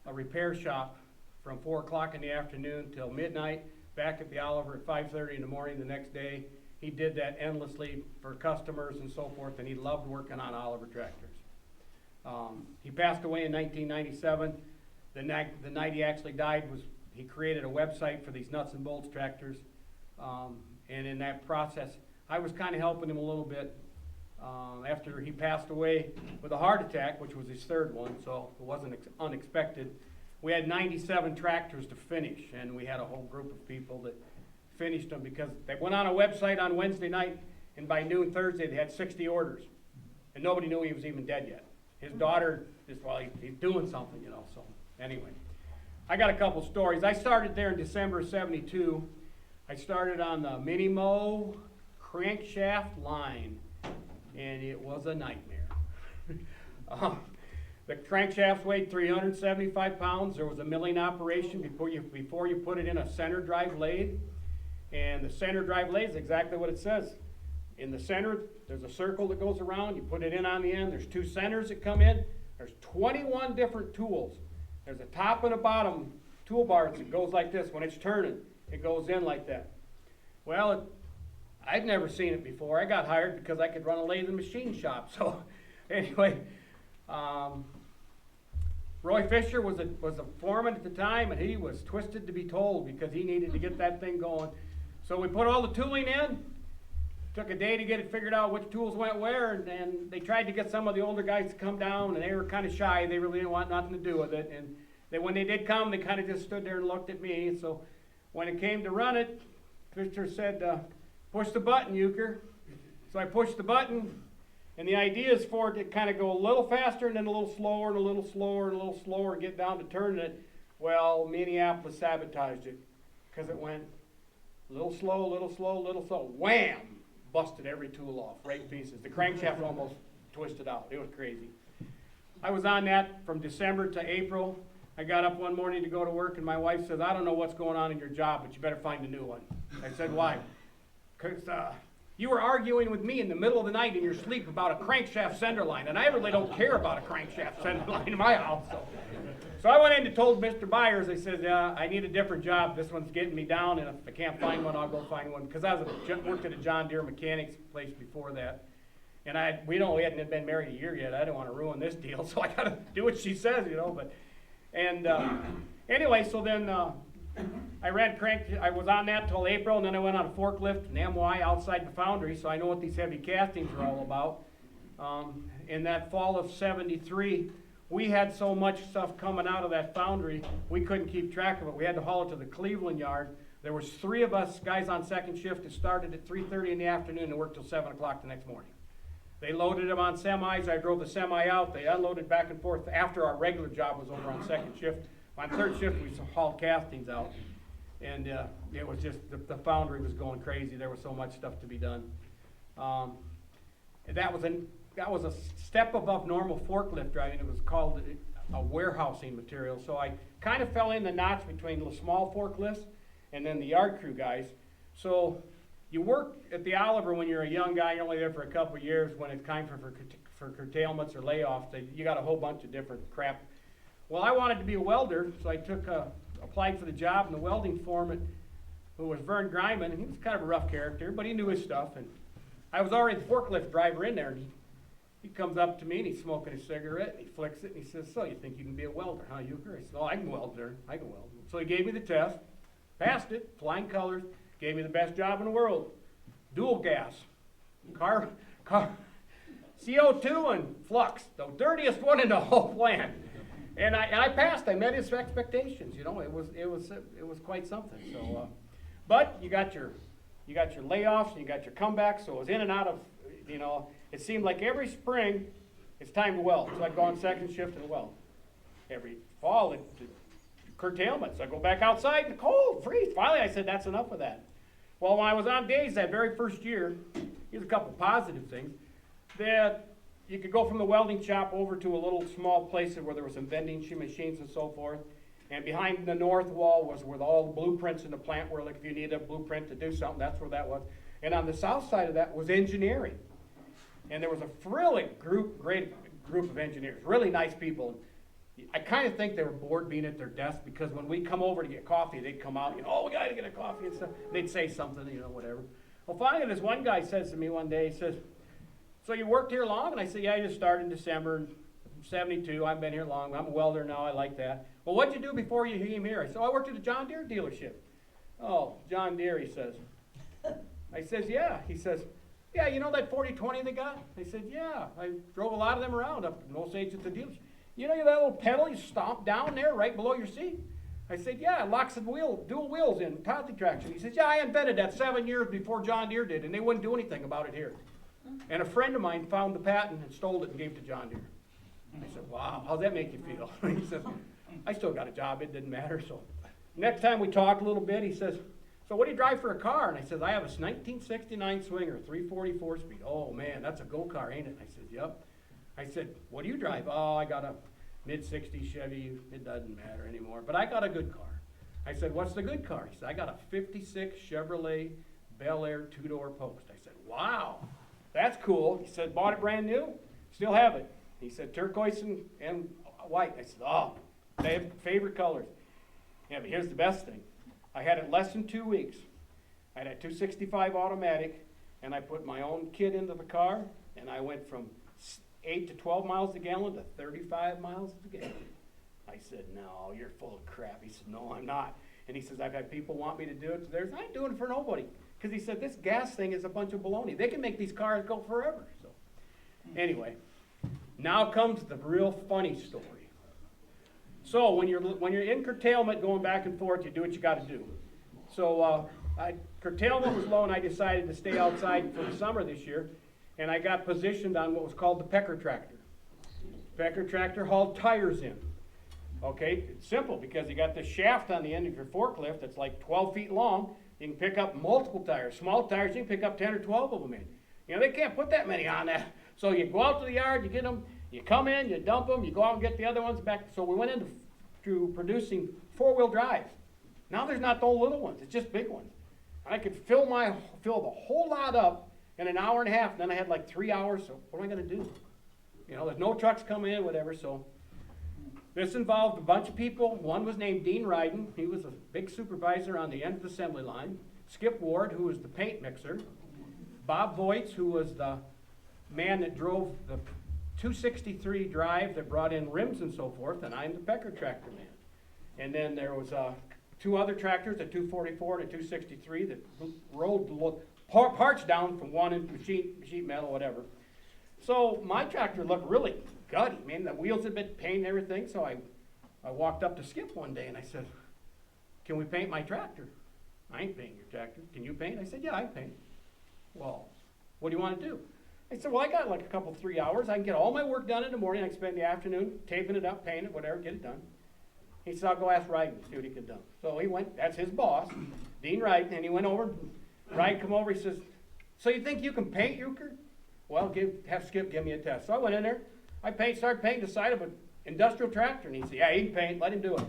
a repair shop from 4 o'clock in the afternoon till midnight, back at the Oliver at 5:30 in the morning the next day. He did that endlessly for customers and so forth, and he loved working on Oliver tractors. He passed away in 1997. The night he actually died was he created a website for these nuts and bolts tractors. And in that process, I was kind of helping him a little bit. After he passed away with a heart attack, which was his third one, so it wasn't unexpected. We had 97 tractors to finish, and we had a whole group of people that finished them because they went on a website on Wednesday night, and by noon Thursday they had 60 orders, and nobody knew he was even dead yet. His daughter just, well, he's doing something, you know, so anyway. I got a couple stories. I started there in December of 72. I started on the Minimo crankshaft line, and it was a nightmare. The crankshafts weighed 375 pounds. There was a milling operation before you put it in a center drive lathe. And the center drive lathe is exactly what it says. In the center, there's a circle that goes around. You put it in on the end. There's 2 centers that come in. There's 21 different tools. There's a top and a bottom toolbar that goes like this. When it's turning, it goes in like that. Well, I'd never seen it before. I got hired because I could run a lathe and machine shop. So anyway, Roy Fisher was a foreman at the time, and he was twisted to be told because he needed to get that thing going. So we put all the tooling in. Took a day to get it figured out which tools went where, and they tried to get some of the older guys to come down, and they were kind of shy. They really didn't want nothing to do with it. And when they did come, they kind of just stood there and looked at me. So when it came to run it, Fisher said, push the button, euchre. So I pushed the button, and the idea is for it to kind of go a little faster and then a little slower and a little slower and a little slower and get down to turning it. Well, Minneapolis sabotaged it because it went a little slow, a little slow, a little slow. Wham! Busted every tool off, right in pieces. The crankshaft almost twisted out. It was crazy. I was on that from December to April. I got up one morning to go to work, and my wife says, I don't know what's going on in your job, but you better find a new one. I said, why? Because you were arguing with me in the middle of the night in your sleep about a crankshaft sender line, and I really don't care about a crankshaft sender line in my house. So I went in and told Mr. Byers, I said, I need a different job. This one's getting me down, and if I can't find one, I'll go find one. Because I worked at a John Deere mechanics place before that. And we hadn't been married a year yet. I didn't want to ruin this deal, so I got to do what she says, you know. Anyway, so then I was on that till April, and then I went on a forklift in MY outside the Foundry, so I know what these heavy castings are all about. In that fall of 73, we had so much stuff coming out of that foundry, we couldn't keep track of it. We had to haul it to the Cleveland yard. There was 3 of us guys on second shift that started at 3:30 in the afternoon and worked till 7 o'clock the next morning. They loaded them on semis. I drove the semi out. They unloaded back and forth after our regular job was over on second shift. On third shift, we hauled castings out. And it was just, the foundry was going crazy. There was so much stuff to be done. That was a step above normal forklift driving. It was called a warehousing material. So I kind of fell in the notch between the small forklifts and then the yard crew guys. So you work at the Oliver when you're a young guy, you're only there for a couple of years. When it's time for curtailments or layoffs, you got a whole bunch of different crap. Well, I wanted to be a welder, so I applied for the job, and the welding foreman, who was Vern Greiman, and he was kind of a rough character, but he knew his stuff. And I was already the forklift driver in there, and he comes up to me, and he's smoking a cigarette, and he flicks it, and he says, so you think you can be a welder, huh, euchre? I said, oh, I can weld, sir. I can weld. So he gave me the test, passed it, flying colors, gave me the best job in the world. Dual gas, car, CO2 and flux, the dirtiest one in the whole plant. And I passed. I met his expectations. You know, it was quite something. So, but you got your layoffs and you got your comebacks. So it was in and out of, you know. it seemed like every spring, it's time to weld. So I'd go on second shift and weld. Every fall, it curtailment. So I go back outside in the cold, freeze. Finally, I said, that's enough of that. Well, when I was on days that very first year, here's a couple positive things, that you could go from the welding shop over to a little small place where there were some vending machines and so forth. And behind the north wall was where all the blueprints in the plant were. Like if you needed a blueprint to do something, that's where that was. And on the south side of that was engineering. And there was a really great group of engineers, really nice people. I kind of think they were bored being at their desk, because when we come over to get coffee, they'd come out, oh, we got to get a coffee and stuff. They'd say something, whatever. Well, finally, this one guy says to me one day, he says, so you worked here long? And I said, yeah, I just started in December '72. I've been here long. I'm a welder now. I like that. Well, what'd you do before you came here? I said, I worked at a John Deere dealership. Oh, John Deere, he says. I says, yeah. He says, yeah, you know that 4020 they got? I said, yeah. I drove a lot of them around up in Osage at the dealership. You know that little pedal you stomp down there right below your seat? I said, yeah, it locks the dual wheels in, positive traction. He says, yeah, I invented that 7 years before John Deere did, and they wouldn't do anything about it here. And a friend of mine found the patent and stole it and gave it to John Deere. I said, wow, how's that make you feel? He says, I still got a job, it didn't matter. So next time we talked a little bit, he says, so what do you drive for a car? And I said, I have a 1969 Swinger, 344 speed. Oh man, that's a go-car, ain't it? I said, yep. I said, what do you drive? Oh, I got a mid-60s Chevy, it doesn't matter anymore, but I got a good car. I said, what's the good car? He said, I got a 56 Chevrolet Bel Air 2-door post. I said, wow, that's cool. He said, bought it brand new, still have it. He said, turquoise and white. I said, oh, they have favorite colors. Yeah, but here's the best thing. I had it less than 2 weeks. I had a 265 automatic, and I put my own kit into the car, and I went from 8 to 12 miles a gallon to 35 miles a gallon. I said, no, you're full of crap. He said, no, I'm not. And he says, I've had people want me to do it. I ain't doing it for nobody. Because he said, this gas thing is a bunch of baloney. They can make these cars go forever. So anyway, now comes the real funny story. So when you're in curtailment going back and forth, you do what you got to do. So curtailment was low, and I decided to stay outside for the summer this year. And I got positioned on what was called the pecker tractor. Pecker tractor hauled tires in. Okay, it's simple because you got this shaft on the end of your forklift that's like 12 feet long. You can pick up multiple tires. Small tires, you can pick up 10 or 12 of them in. They can't put that many on that. So you go out to the yard, you get them, you come in, you dump them, you go out and get the other ones back. So we went into producing four-wheel drives. Now there's not those little ones, it's just big ones. I could fill the whole lot up in an hour and a half, and then I had like 3 hours, so what am I going to do? There's no trucks coming in, whatever, so this involved a bunch of people. One was named Dean Ryden. He was a big supervisor on the end of the assembly line. Skip Ward, who was the paint mixer. Bob Voights, who was the man that drove the 263 drive that brought in rims and so forth, and I'm the pecker tractor man. And then there was two other tractors, a 244 and a 263, that rolled parts down from one into sheet metal, whatever. So my tractor looked really gutty. Man, the wheels had been painted and everything. So I walked up to Skip one day and I said, can we paint my tractor? I ain't painting your tractor. Can you paint? I said, yeah, I can paint. Well, what do you want to do? I said, well, I got like a couple, 3 hours. I can get all my work done in the morning. I can spend the afternoon taping it up, painting it, whatever, get it done. He said, I'll go ask Ryden, see what he could do. So he went, that's his boss, Dean Ryden, and he went over. Ryden come over, he says, so you think you can paint, Euchre? Well, have Skip give me a test. So I went in there, started painting the side of an industrial tractor, and he said, yeah, he can paint, let him do it.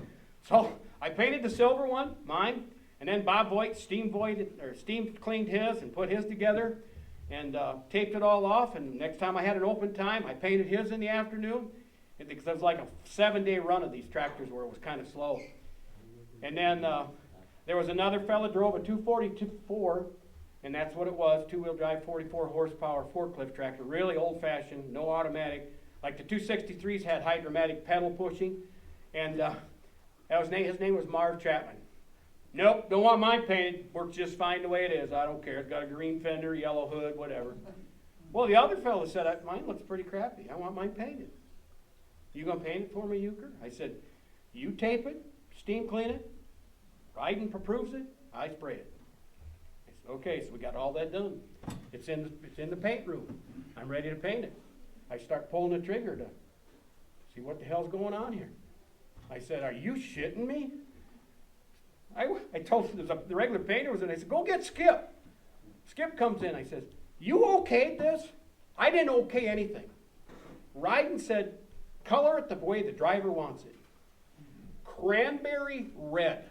So I painted the silver one, mine, and then Bob Voight steam cleaned his and put his together and taped it all off, and next time I had an open time, I painted his in the afternoon, because it was like a 7-day run of these tractors where it was kind of slow. And then there was another fella drove a 244, and that's what it was, two-wheel drive, 44 horsepower forklift tractor, really old-fashioned, no automatic. Like the 263s had hydromatic pedal pushing, and his name was Marv Chapman. Nope, don't want mine painted, works just fine the way it is, I don't care. It's got a green fender, yellow hood, whatever. Well, the other fella said, mine looks pretty crappy, I want mine painted. You gonna paint it for me, Euchre? I said, you tape it, steam clean it, Ryden approves it, I spray it. I said, okay, so we got all that done. It's in the paint room. I'm ready to paint it. I start pulling the trigger to see what the hell's going on here. I said, are you shitting me? I told the regular painter was in. I said, go get Skip. Skip comes in. I says, you okayed this? I didn't okay anything. Ryden said, color it the way the driver wants it. Cranberry red.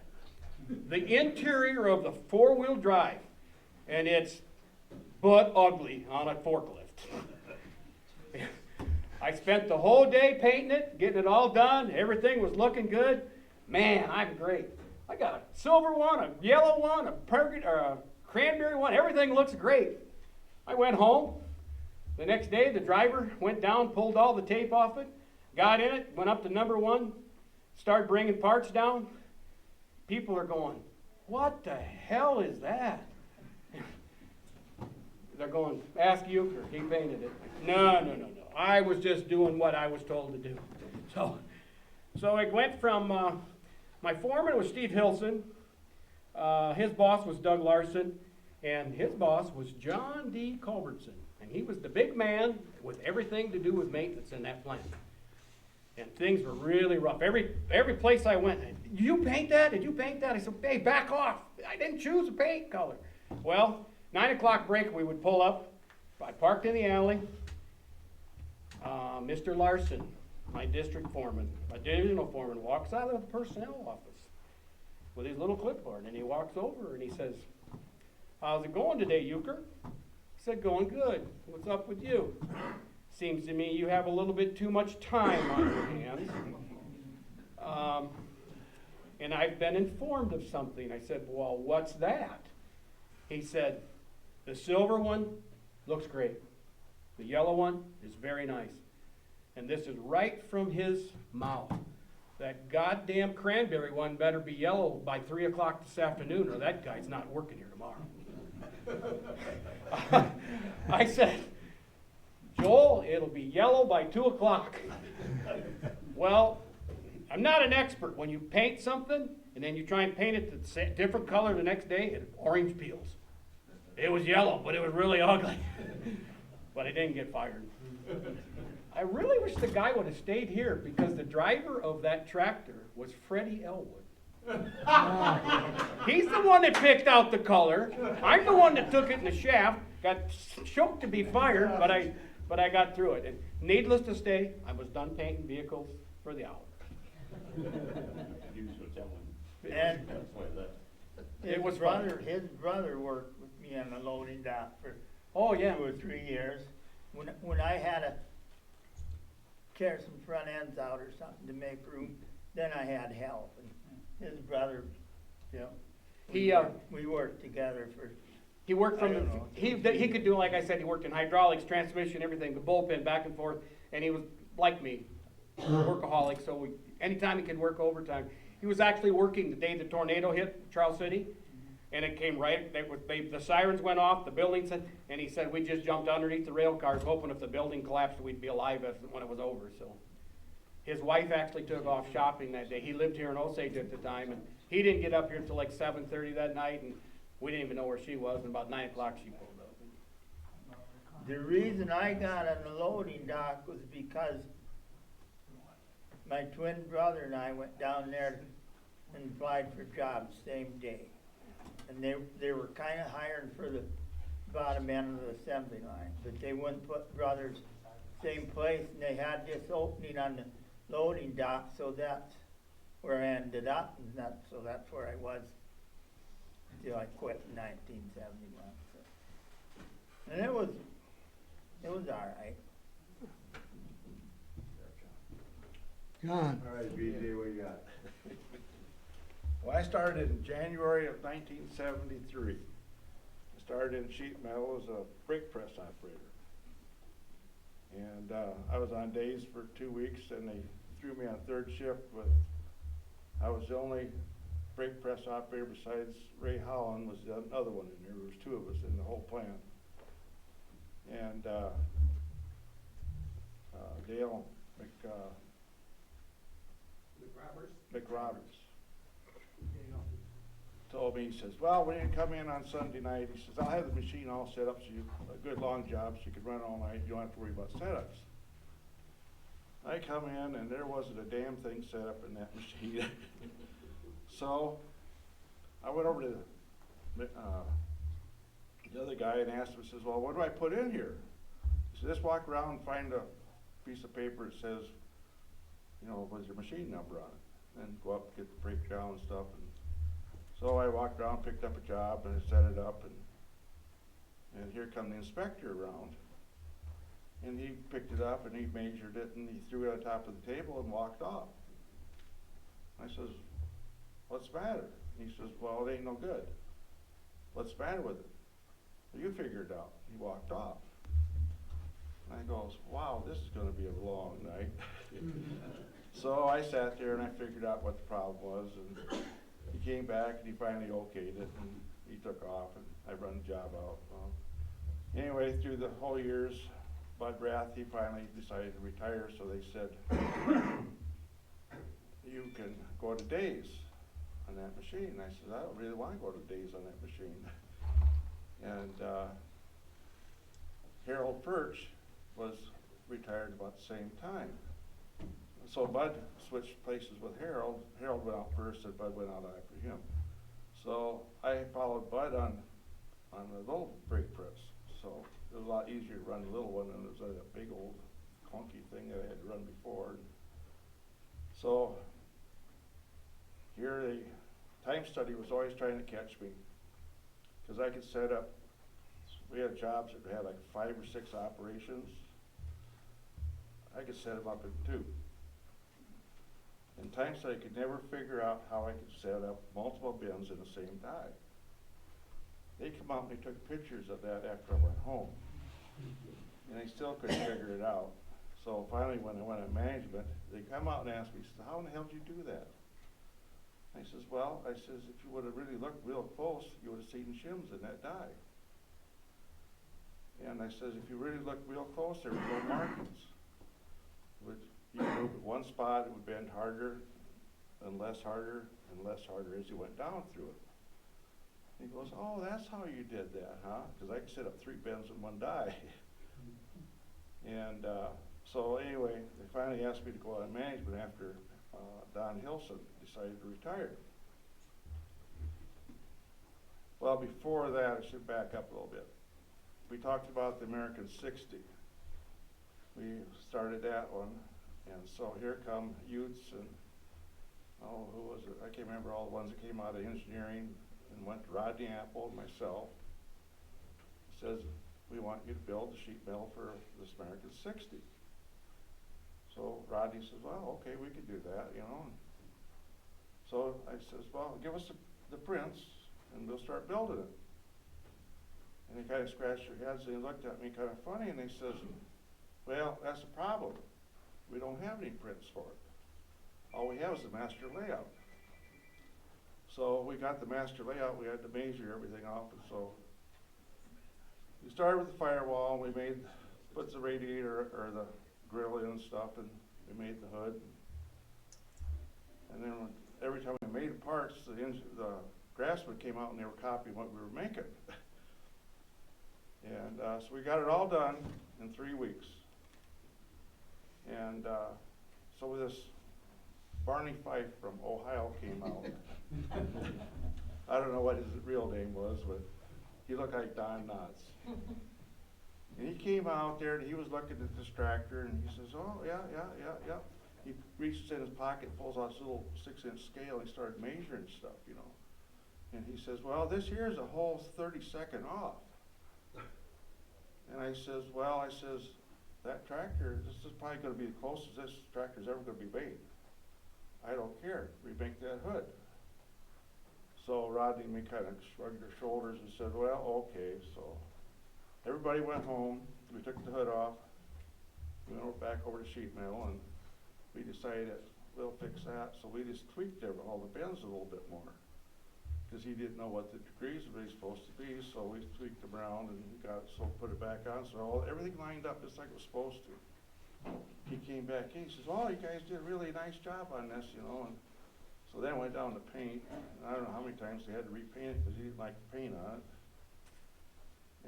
The interior of the four-wheel drive. And it's butt ugly on a forklift. I spent the whole day painting it, getting it all done. Everything was looking good. Man, I'm great. I got a silver one, a yellow one, a cranberry one. Everything looks great. I went home. The next day, the driver went down, pulled all the tape off it, got in it, went up to number one, started bringing parts down. People are going, what the hell is that? They're going, ask Euchre, he painted it. No. I was just doing what I was told to do. So it went from, my foreman was Steve Hilson, his boss was Doug Larson, and his boss was John D. Culbertson. And he was the big man with everything to do with maintenance in that plant. And things were really rough. Every place I went, did you paint that? Did you paint that? I said, hey, back off. I didn't choose a paint color. Well, 9 o'clock break, we would pull up. I parked in the alley. Mr. Larson, my district foreman, my divisional foreman, walks out of the personnel office with his little clipboard. And he walks over and he says, how's it going today, Euchre? I said, going good. What's up with you? Seems to me you have a little bit too much time on your hands. And I've been informed of something. I said, well, what's that? He said, the silver one looks great. The yellow one is very nice. And this is right from his mouth. That goddamn cranberry one better be yellow by 3 o'clock this afternoon, or that guy's not working here tomorrow. I said, Joel, it'll be yellow by 2 o'clock. Well, I'm not an expert. When you paint something, and then you try and paint it the different color the next day, it orange peels. It was yellow, but it was really ugly. But I didn't get fired. I really wish the guy would have stayed here, because the driver of that tractor was Freddie Elwood. He's the one that picked out the color. I'm the one that took it in the shaft, got choked to be fired, but I got through it. And needless to say, I was done painting vehicles for the hour. And it was his brother worked with me on the loading dock for 2 or 3 years. When I had to tear some front ends out or something to make room, then I had help. And his brother, we worked together for. He worked he could do, like I said, he worked in hydraulics, transmission, everything, the bullpen, back and forth, and he was like me, workaholic. So anytime he could work overtime. He was actually working the day the tornado hit Charles City, and it came right. The sirens went off, the building said, and he said we just jumped underneath the rail cars, hoping if the building collapsed we'd be alive when it was over. So his wife actually took off shopping that day. He lived here in Osage at the time, and he didn't get up here until like 7:30 that night, and we didn't even know where she was. And about 9 o'clock she pulled up. The reason I got on the loading dock was because my twin brother and I went down there and applied for jobs same day. And they were kind of hiring for the bottom end of the assembly line, but they wouldn't put brothers same place, and they had this opening on the loading dock, so that's where I ended up, and that's where I was until I quit in 1971. So. And it was all right. John. All right, BJ, what you got? Well, I started in January of 1973. I started in sheet metal as a brake press operator. And I was on days for 2 weeks, and they threw me on third shift, but I was the only brake press operator besides Ray Holland was the other one in there. There was 2 of us in the whole plant. And Dale McRoberts told me, he says, well, when you come in on Sunday night, he says, I'll have the machine all set up so you, a good long job, so you can run all night, you don't have to worry about setups. I come in and there wasn't a damn thing set up in that machine. So I went over to the other guy and asked him, says, well, what do I put in here? He said, just walk around and find a piece of paper that says, you know, what's your machine number on it? And go up, get the breakdown and stuff. And so I walked around, picked up a job, and I set it up, and here come the inspector around. And he picked it up, and he measured it, and he threw it on top of the table and walked off. I says, what's the matter? He says, well, it ain't no good. What's the matter with it? Well, you figure it out. He walked off. And I goes, wow, this is gonna be a long night. So I sat there and I figured out what the problem was, and he came back and he finally okayed it, and he took off, and I run the job out. Anyway, through the whole years, Bud Rath, he finally decided to retire, so they said, you can go to days on that machine. And I said, I don't really want to go to days on that machine. And Harold Perch was retired about the same time. So Bud switched places with Harold. Harold went out first and Bud went out after him. So I followed Bud on the little brake press. So it was a lot easier to run the little one than it was a big old clunky thing that I had to run before. So here the time study was always trying to catch me, because I could set up, we had jobs that had like 5 or 6 operations. I could set them up in 2. In time study, I could never figure out how I could set up multiple bins in the same die. They come out and they took pictures of that after I went home, and they still couldn't figure it out. So finally, when I went on management, they come out and asked me, how in the hell did you do that? I says, well, I says, if you would have really looked real close, you would have seen shims in that die. And I says, if you really looked real close, there were no markings. Which you move it one spot, it would bend harder and less harder as you went down through it. He goes, oh, that's how you did that, huh? Because I could set up 3 bends in one die. And so anyway, they finally asked me to go on management after Don Hilson decided to retire. Well, before that, I should back up a little bit. We talked about the American 60. We started that one, and so here come Utes and, oh, who was it? I can't remember all the ones that came out of engineering and went to Rodney Apple and myself. He says, we want you to build the sheet metal for this American 60. So Rodney says, well, okay, we could do that, you know. So I says, well, give us the prints and we'll start building it. And they kind of scratched their heads and they looked at me kind of funny and they says, well, that's the problem. We don't have any prints for it. All we have is the master layout. So we got the master layout, we had to measure everything off, and so we started with the firewall, and we put the radiator or the grill in and stuff, and we made the hood. And then every time we made parts, the draftsman came out and they were copying what we were making. And so we got it all done in 3 weeks. And so this Barney Fife from Ohio came out. I don't know what his real name was, but he looked like Don Knotts. And he came out there and he was looking at this tractor and he says, oh, yeah. He reaches in his pocket, pulls out this little 6-inch scale, and he started measuring stuff, you know. And he says, well, this here is a whole 32nd off. And I says, well, that tractor, this is probably going to be the closest this tractor's ever going to be made. I don't care, remake that hood. So Rodney and me kind of shrugged our shoulders and said, well, okay. So everybody went home, we took the hood off, we went back over to sheet metal, and we decided we'll fix that. So we just tweaked all the bends a little bit more, because he didn't know what the degrees were really supposed to be, so we tweaked them around and we got it, so put it back on, so everything lined up just like it was supposed to. He came back in, he says, oh, you guys did a really nice job on this, you know. And So then I went down to paint, and I don't know how many times they had to repaint it, because he didn't like the paint on it.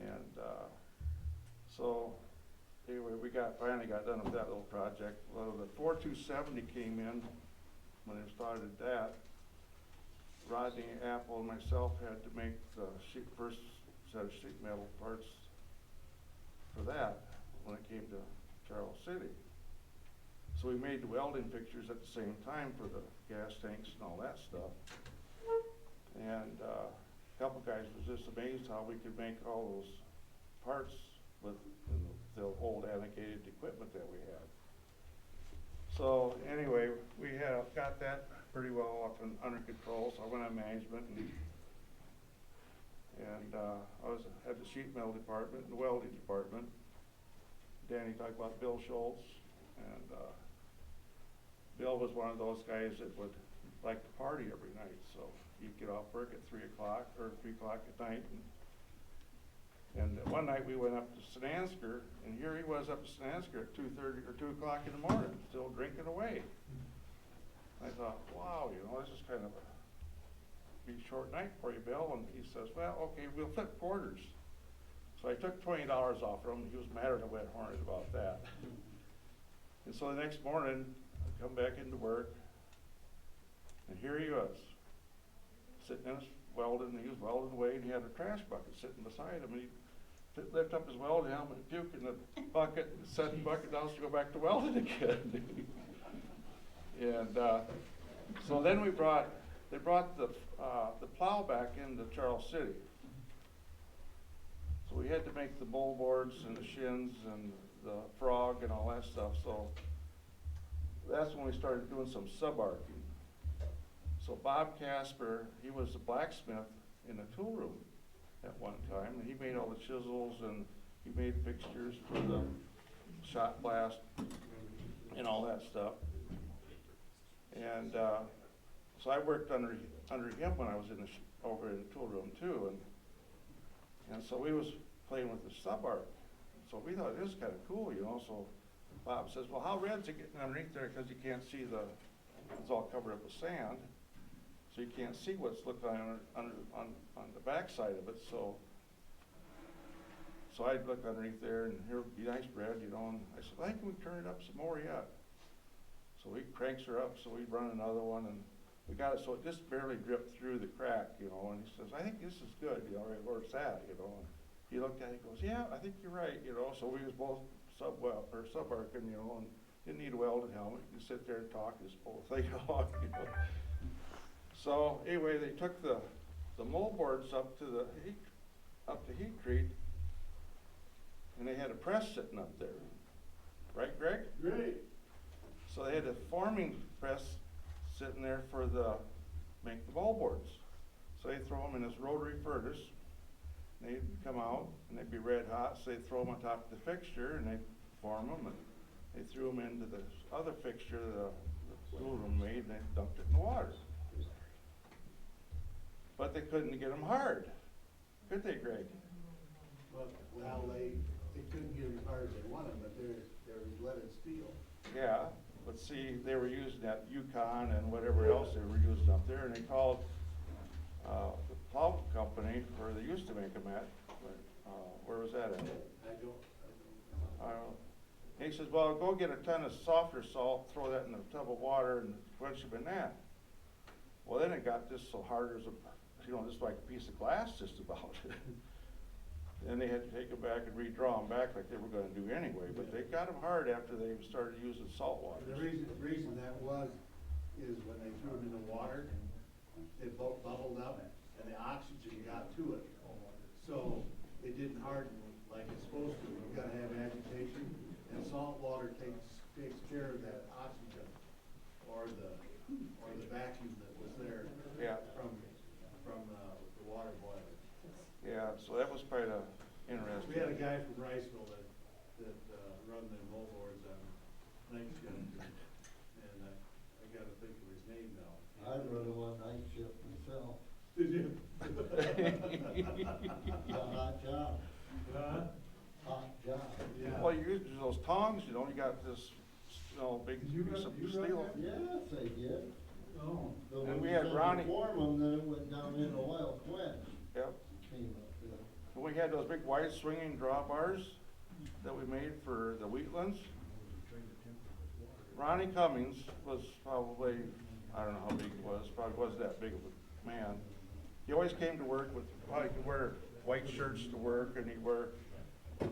And, so, anyway, finally got done with that little project. Well, the 4270 came in when they started that. Rodney, Apple, and myself had to make the first set of sheet metal parts for that when it came to Charles City. So we made the welding fixtures at the same time for the gas tanks and all that stuff. And a couple guys was just amazed how we could make all those parts with the old antiquated equipment that we had. So anyway, we got that pretty well up and under control, so I went on management, and I was at the sheet metal department and the welding department. Danny talked about Bill Schultz, and Bill was one of those guys that would like to party every night, so he'd get off work at 3 o'clock or 3 o'clock at night, and one night we went up to Sanansker, and here he was up to Sanansker at 2:30 or 2 o'clock in the morning, still drinking away. I thought, wow, you know, this is kind of a short night for you, Bill. And he says, well, okay, we'll flip quarters. So I took $20 off from him. He was madder than a wet hornet about that. And so the next morning, I come back into work, and here he was, sitting in his welding, and he was welding away, and he had a trash bucket sitting beside him, and he'd lift up his welding helmet and puke in the bucket, and set the bucket down to go back to welding again. And so then they brought the plow back into Charles City. So we had to make the bowl boards and the shins and the frog and all that stuff. So that's when we started doing some sub-arcing. So Bob Casper, he was a blacksmith in the tool room at one time, and he made all the chisels, and he made fixtures for the shot blast and all that stuff. And so I worked under him when I was over in the tool room too, and so we was playing with the sub-arc. So we thought this was kind of cool, you know. So Bob says, well, how red's it getting underneath there, because you can't see it's all covered up with sand, so you can't see what's looking on the back side of it. So I looked underneath there, and here would be nice red, you know. And I said, I think we can turn it up some more yet. So he cranks her up, so we run another one, and we got it so it just barely dripped through the crack, you know. And he says, I think this is good, you know, right where it's at, you know. And he looked at it, he goes, yeah, I think you're right, you know. So we was both sub-arcing, you know, and didn't need a welded helmet. You can sit there and talk this whole thing along, you know. So anyway, they took the mold boards up to heat treat, and they had a press sitting up there, right, Greg? Great. So they had a forming press sitting there for make the ball boards. So they throw them in this rotary furnace, and they'd come out, and they'd be red hot, so they'd throw them on top of the fixture, and they'd form them, and they threw them into the other fixture the tool room made, and they dumped it in the water. But they couldn't get them hard, could they, Greg? Well, they couldn't get as hard as they wanted, but they're leaded steel. Yeah, but see, they were using that Yukon and whatever else they were using up there, and they called the plow company where they used to make them at. Where was that at? I don't know. And he says, well, go get a ton of softer salt, throw that in a tub of water, and quench them in that. Well, then it got just so hard as just like a piece of glass just about. Then they had to take them back and redraw them back like they were going to do anyway. But they got them hard after they started using salt water. The reason that was is when they threw them in the water, they bubbled up, and the oxygen got to it. So it didn't harden like it's supposed to. You've got to have agitation, and salt water takes care of that oxygen or the vacuum that was there from the water boiler. Yeah, so that was quite interesting. We had a guy from Riceville that run the mold boards on night shift, and I got to think of his name now. I run one night shift myself. Did you? It's a hot job. Hot job. Yeah. Well, you use those tongs, you know, you got this, big piece of steel. Yes, I did. Oh. So And when we you had sent Ronnie- the form them, then it went down in oil quick. Yep. Came up there. And we had those big wide swinging drawbars that we made for the wheatlands. Ronnie Cummings was probably, I don't know how big he was, probably wasn't that big of a man. He always came to work with, well, he could wear white shirts to work and he'd wear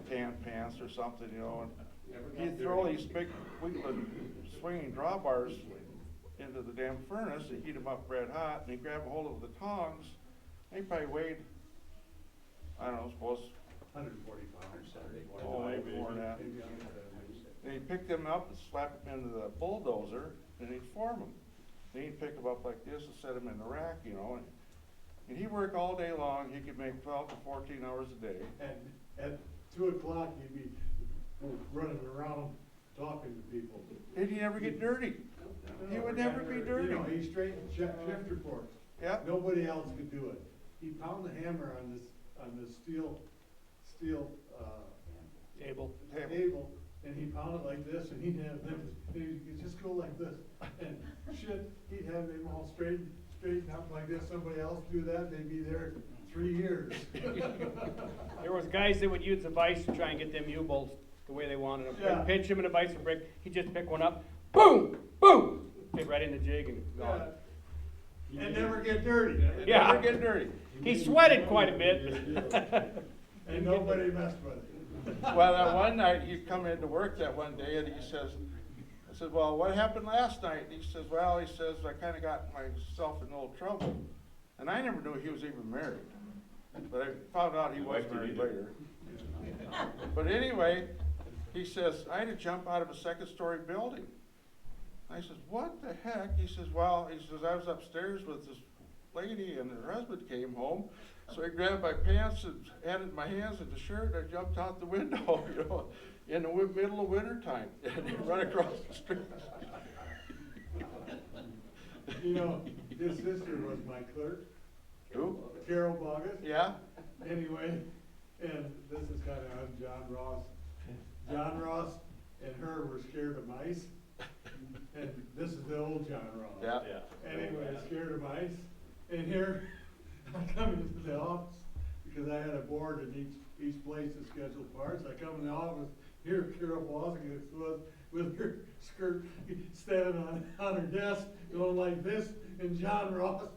tan pants or something, you know, and he'd throw these big wheatland swinging drawbars into the damn furnace and heat them up red hot, and he'd grab a hold of the tongs, and he probably weighed, I don't know, suppose 140 pounds. Oh, maybe more than that. And he'd pick them up and slap them into the bulldozer, and he'd form them. Then he'd pick them up like this and set them in the rack, you know. And he'd work all day long. He could make 12 to 14 hours a day. And at 2 o'clock, you'd be running around talking to people. And he'd never get dirty. He would never be dirty. You know, he straightened shift reports. Yeah. Nobody else could do it. He'd pound the hammer on this steel table, and he'd pound it like this, and he'd have them, he'd just go like this, and shit, he'd have them all straightened up like this. Somebody else do that, they'd be there 3 years. There was guys that would use the vise to try and get them U-bolts the way they wanted them. Yeah. Pinch them in a vise and break. He'd just pick one up, boom, boom, fit right in the jig and gone. And never get dirty. Yeah. Never get dirty. He sweated quite a bit. And nobody messed with it. Well, that one night, he'd come into work that one day, and he says, I said, well, what happened last night? And he says, well, he says, I kind of got myself in a little trouble. And I never knew he was even married. But I found out he was married later. But anyway, he says, I had to jump out of a second-story building. I says, what the heck? He says, well, I was upstairs with this lady and her husband came home. So I grabbed my pants and added my hands in the shirt and I jumped out the window, you know, in the middle of winter time and run across the street. You know, his sister was my clerk. Who? Carol Bogus. Yeah. Anyway, and this is kind of on John Ross. John Ross and her were scared of mice. And this is the old John Ross. Yeah. Anyway, scared of mice. And here, I come into the office because I had a board in each place to schedule parts. I come in the office, here Carol Bogus was with her skirt standing on her desk, going like this, and John Ross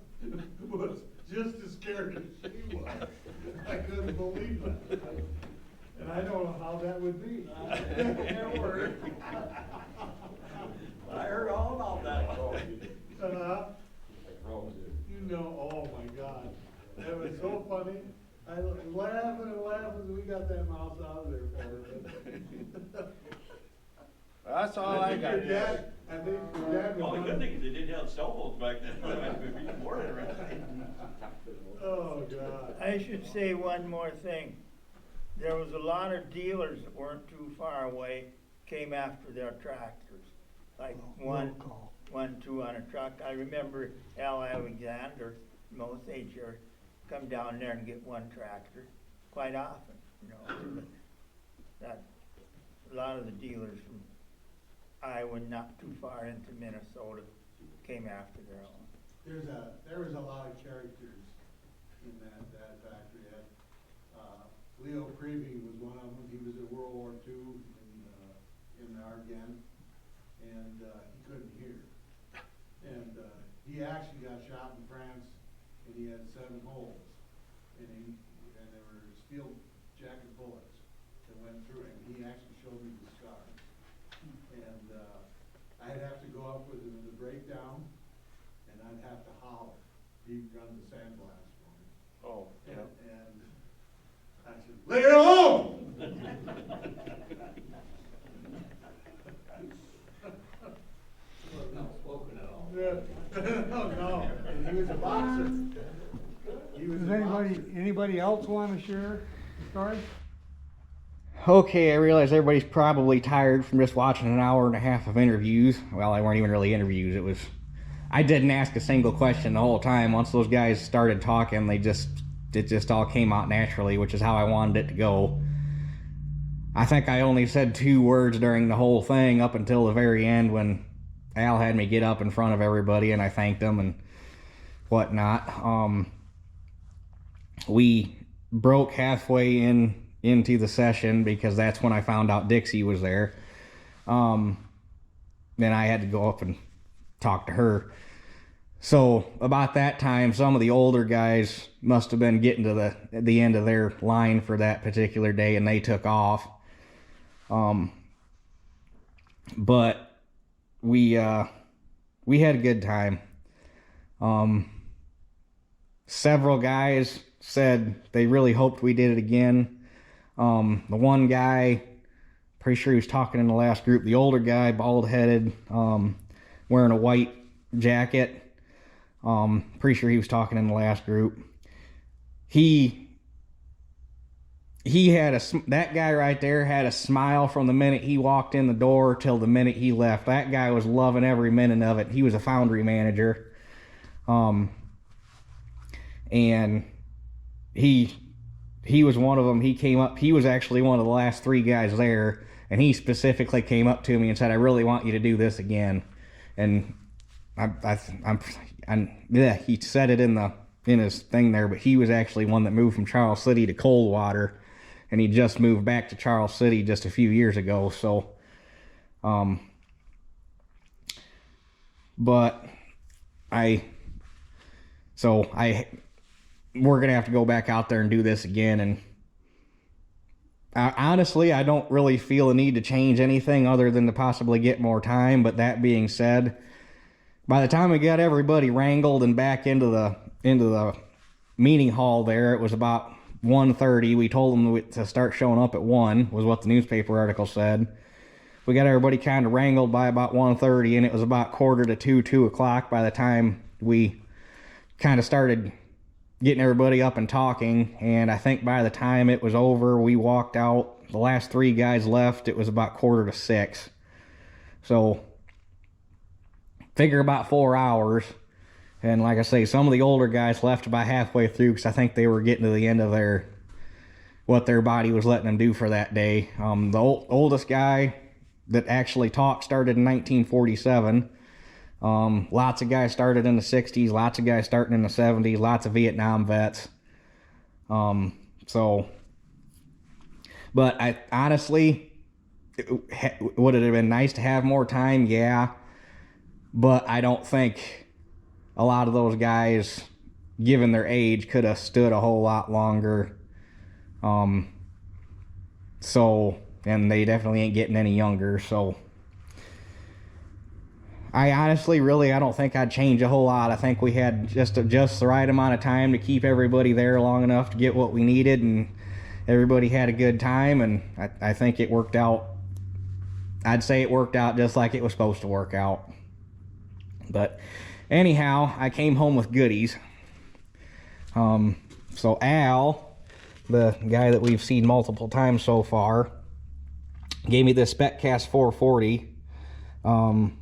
was just as scared as she was. I couldn't believe that. And I don't know how that would be. I heard all about that. You know, oh my God. That was so funny. I was laughing and laughing, we got that mouse out of there for her. That's all I got. I think your dad was Well, the on- good thing is they didn't have cell phones back then. It would be even more interesting. Oh, God. I should say one more thing. There was a lot of dealers that weren't too far away, came after their tractors. Like two on a truck. I remember Al Alexander, most age here, come down there and get one tractor quite often, you know. That, a lot of the dealers from Iowa, not too far into Minnesota, came after their own. There was a lot of characters in that factory. Leo Creevy was one of them. He was in World War II in Ardennes, and he couldn't hear. And he actually got shot in France, and he had 7 holes, and there were steel jacket bullets that went through him. He actually showed me the scars, and I'd have to go up with him in the breakdown, and I'd have to holler. He'd run the sandblast for me. Oh, yeah. And I said, lay it home! Not spoken at all. No, and he was a boxer. Does anybody else want to share a story? Okay, I realize everybody's probably tired from just watching an hour and a half of interviews. Well, they weren't even really interviews. I didn't ask a single question the whole time. Once those guys started talking, it just all came out naturally, which is how I wanted it to go. I think I only said 2 words during the whole thing up until the very end when Al had me get up in front of everybody, and I thanked him and whatnot. We broke halfway into the session because that's when I found out Dixie was there. Then I had to go up and talk to her. So about that time, some of the older guys must have been getting to the end of their line for that particular day, and they took off. But we had a good time. Several guys said they really hoped we did it again. The one guy, pretty sure he was talking in the last group, the older guy, bald-headed, wearing a white jacket, pretty sure he was talking in the last group. That guy right there had a smile from the minute he walked in the door till the minute he left. That guy was loving every minute of it. He was a Foundry manager. And he was one of them. He came up, he was actually one of the last 3 guys there, and he specifically came up to me and said, "I really want you to do this again." And he said it in his thing there, but he was actually one that moved from Charles City to Coldwater, and he just moved back to Charles City just a few years ago. So, we're gonna have to go back out there and do this again. And honestly, I don't really feel a need to change anything other than to possibly get more time. But that being said, by the time we got everybody wrangled and back into the meeting hall there, it was about 1:30. We told them to start showing up at 1, was what the newspaper article said. We got everybody kind of wrangled by about 1:30, and it was about 1:45, 2 o'clock by the time we kind of started getting everybody up and talking. And I think by the time it was over, we walked out, the last 3 guys left, it was about 5:45. So figure about 4 hours. And like I say, some of the older guys left about halfway through because I think they were getting to the end of what their body was letting them do for that day. The oldest guy that actually talked started in 1947. Lots of guys started in the 60s, lots of guys starting in the 70s, lots of Vietnam vets. But I honestly, would it have been nice to have more time? Yeah. But I don't think a lot of those guys, given their age, could have stood a whole lot longer. And they definitely ain't getting any younger. So I honestly, I don't think I'd change a whole lot. I think we had just the right amount of time to keep everybody there long enough to get what we needed, and everybody had a good time, and I think it worked out. I'd say it worked out just like it was supposed to work out. But anyhow, I came home with goodies. So Al, the guy that we've seen multiple times so far, gave me this SpecCast 440,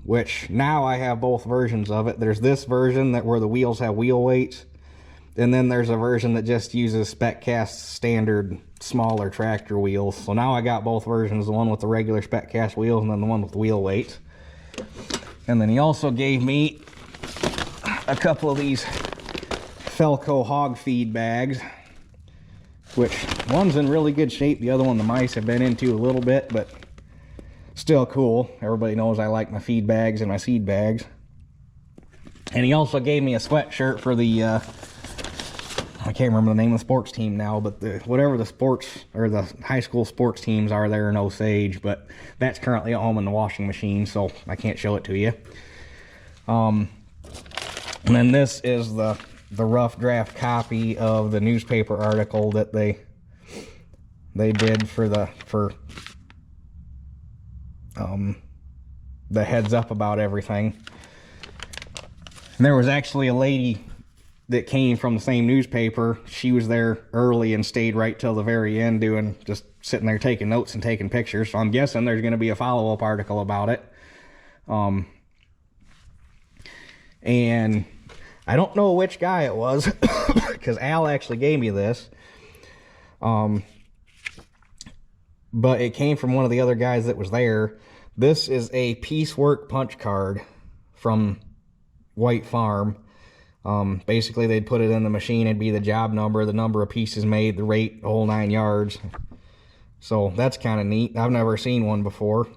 which now I have both versions of it. There's this version where the wheels have wheel weights, and then there's a version that just uses SpecCast standard smaller tractor wheels. So now I got both versions, the one with the regular SpecCast wheels and then the one with wheel weights. And then he also gave me a couple of these Felco hog feed bags, which one's in really good shape, the other one the mice have been into a little bit, but still cool. Everybody knows I like my feed bags and my seed bags. And he also gave me a sweatshirt for the I can't remember the name of the sports team now, but whatever the sports or the high school sports teams are there in Osage, but that's currently at home in the washing machine, so I can't show it to you. And then this is the rough draft copy of the newspaper article that they did for the heads up about everything. And there was actually a lady that came from the same newspaper. She was there early and stayed right till the very end, just sitting there taking notes and taking pictures. So I'm guessing there's going to be a follow-up article about it. And I don't know which guy it was because Al actually gave me this. But it came from one of the other guys that was there. This is a piecework punch card. from White Farm. Basically, they'd put it in the machine. It'd be the job number, the number of pieces made, the rate, the whole 9 yards. So that's kind of neat. I've never seen one before.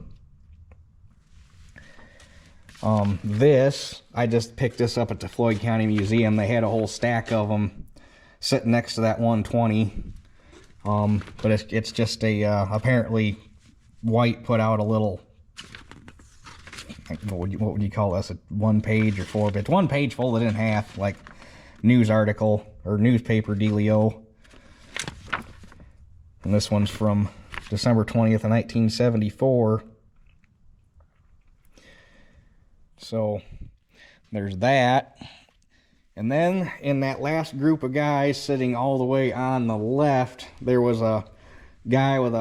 I just picked this up at the Floyd County Museum. They had a whole stack of them sitting next to that 120. But it's just a, apparently White put out a little, what would you call this, a 1 page or 4 bits, 1 page folded in half, like news article or newspaper dealio. And this one's from December 20th of 1974. So there's that. And then in that last group of guys sitting all the way on the left, there was a guy with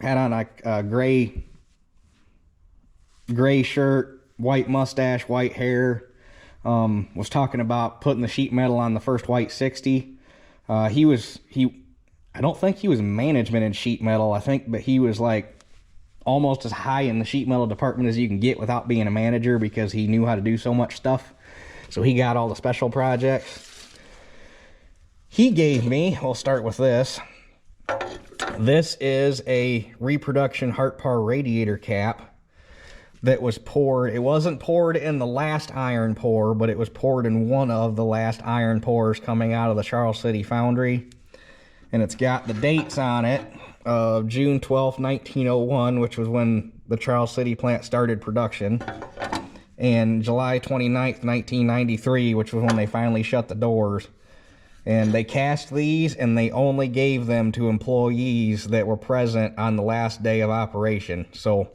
had on a gray shirt, white mustache, white hair, was talking about putting the sheet metal on the first white 60. I don't think he was management in sheet metal, but he was like almost as high in the sheet metal department as you can get without being a manager, because he knew how to do so much stuff. So he got all the special projects. He gave me, we'll start with this. This is a reproduction Hart Par radiator cap that was poured. It wasn't poured in the last iron pour, but it was poured in one of the last iron pours coming out of the Charles City Foundry. And it's got the dates on it of June 12th, 1901, which was when the Charles City plant started production, and July 29th, 1993, which was when they finally shut the doors. And they cast these, and they only gave them to employees that were present on the last day of operation. So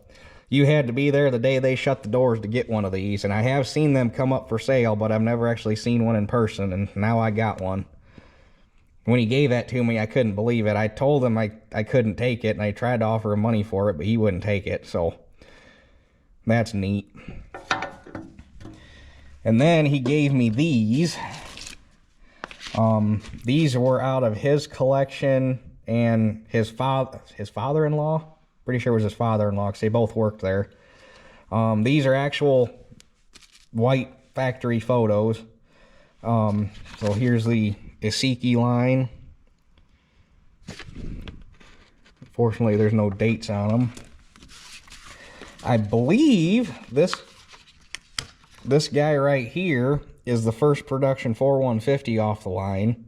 you had to be there the day they shut the doors to get one of these. And I have seen them come up for sale, but I've never actually seen one in person, and now I got one. When he gave that to me, I couldn't believe it. I told him I couldn't take it, and I tried to offer him money for it, but he wouldn't take it. So that's neat. And then he gave me these. These were out of his collection and his father-in-law. Pretty sure it was his father-in-law, because they both worked there. These are actual White factory photos. So here's the Isiki line. Unfortunately, there's no dates on them. I believe this guy right here is the first production 4150 off the line.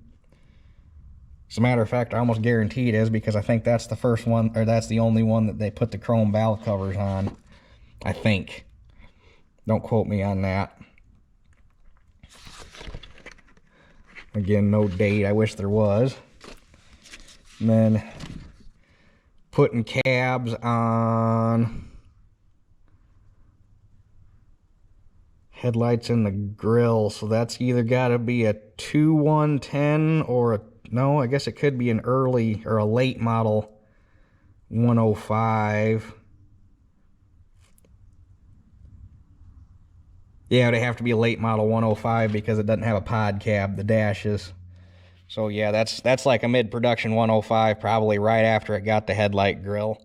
As a matter of fact, I almost guarantee it is, because I think that's the first one, or that's the only one that they put the chrome valve covers on. I think. Don't quote me on that. Again, no date. I wish there was. And then putting cabs on headlights in the grill. So that's either got to be a 2110 or no, I guess it could be an early or a late model 105. Yeah, it'd have to be a late model 105 because it doesn't have a pod cab, the dashes. So yeah, that's like a mid-production 105, probably right after it got the headlight grill.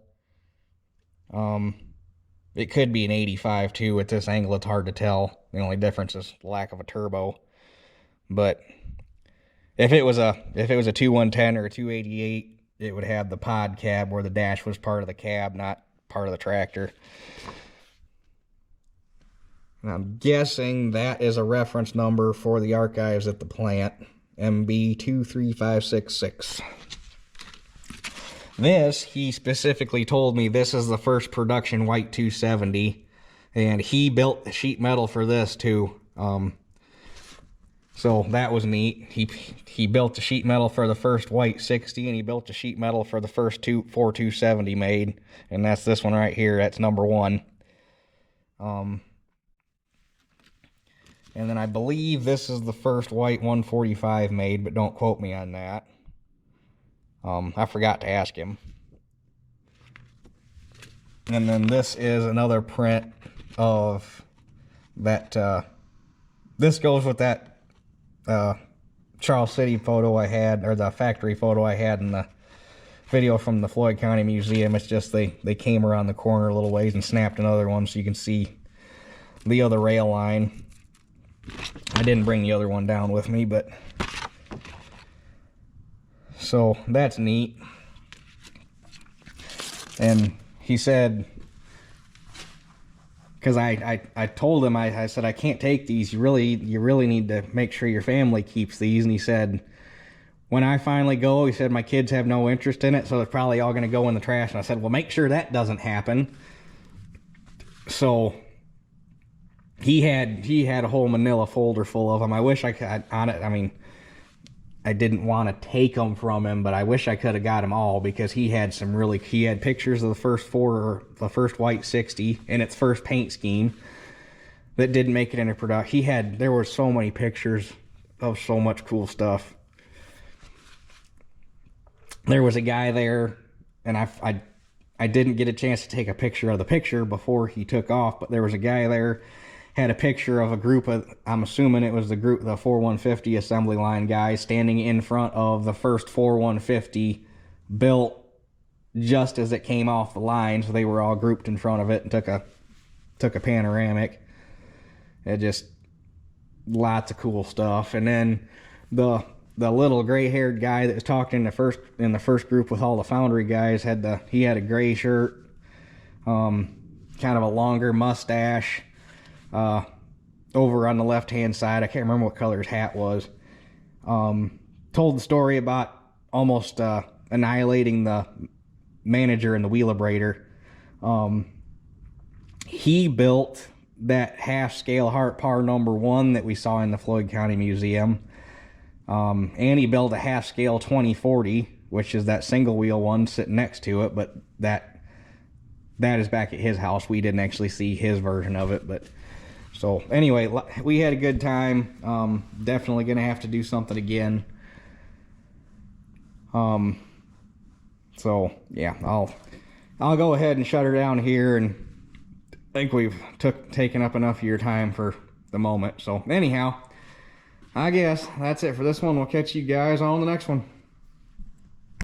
It could be an 85 too. At this angle, it's hard to tell. The only difference is lack of a turbo. But if it was a 2110 or a 288, it would have the pod cab where the dash was part of the cab, not part of the tractor. And I'm guessing that is a reference number for the archives at the plant, MB23566. This, he specifically told me this is the first production White 270, and he built the sheet metal for this too. So that was neat. He built the sheet metal for the first White 60, and he built the sheet metal for the first 270 made, and that's this one right here. That's number 1. And then I believe this is the first White 145 made, but don't quote me on that. I forgot to ask him. And then this is another print of that. This goes with that Charles City photo I had, or the factory photo I had in the video from the Floyd County Museum. It's just they came around the corner a little ways and snapped another one so you can see the other rail line. I didn't bring the other one down with me, but so that's neat. And he said, because I told him, I said, I can't take these. You really need to make sure your family keeps these. And he said, when I finally go, he said, my kids have no interest in it, so it's probably all going to go in the trash. And I said, well, make sure that doesn't happen. So he had a whole manila folder full of them. I wish I could, on it, I mean, I didn't want to take them from him, but I wish I could have got them all, because he had pictures of the first white 60 in its first paint scheme that didn't make it into production. There were so many pictures of so much cool stuff. There was a guy there, and I didn't get a chance to take a picture of the picture before he took off, but there was a guy there, had a picture of a group of, I'm assuming it was the 4150 assembly line guys standing in front of the first 4150 built just as it came off the line. So they were all grouped in front of it and took a panoramic. It just, lots of cool stuff. And then the little gray-haired guy that was talking in the first group with all the Foundry guys he had a gray shirt, kind of a longer mustache. Over on the left-hand side, I can't remember what color his hat was. Told the story about almost annihilating the manager in the wheelabrator. He built that half-scale Hart Par #1 that we saw in the Floyd County Museum. And he built a half-scale 2040, which is that single-wheel one sitting next to it, but that is back at his house. We didn't actually see his version of it, but so anyway, we had a good time. Definitely gonna have to do something again. So yeah, I'll go ahead and shut her down here, and I think we've taken up enough of your time for the moment. So anyhow, I guess that's it for this one. We'll catch you guys on the next one.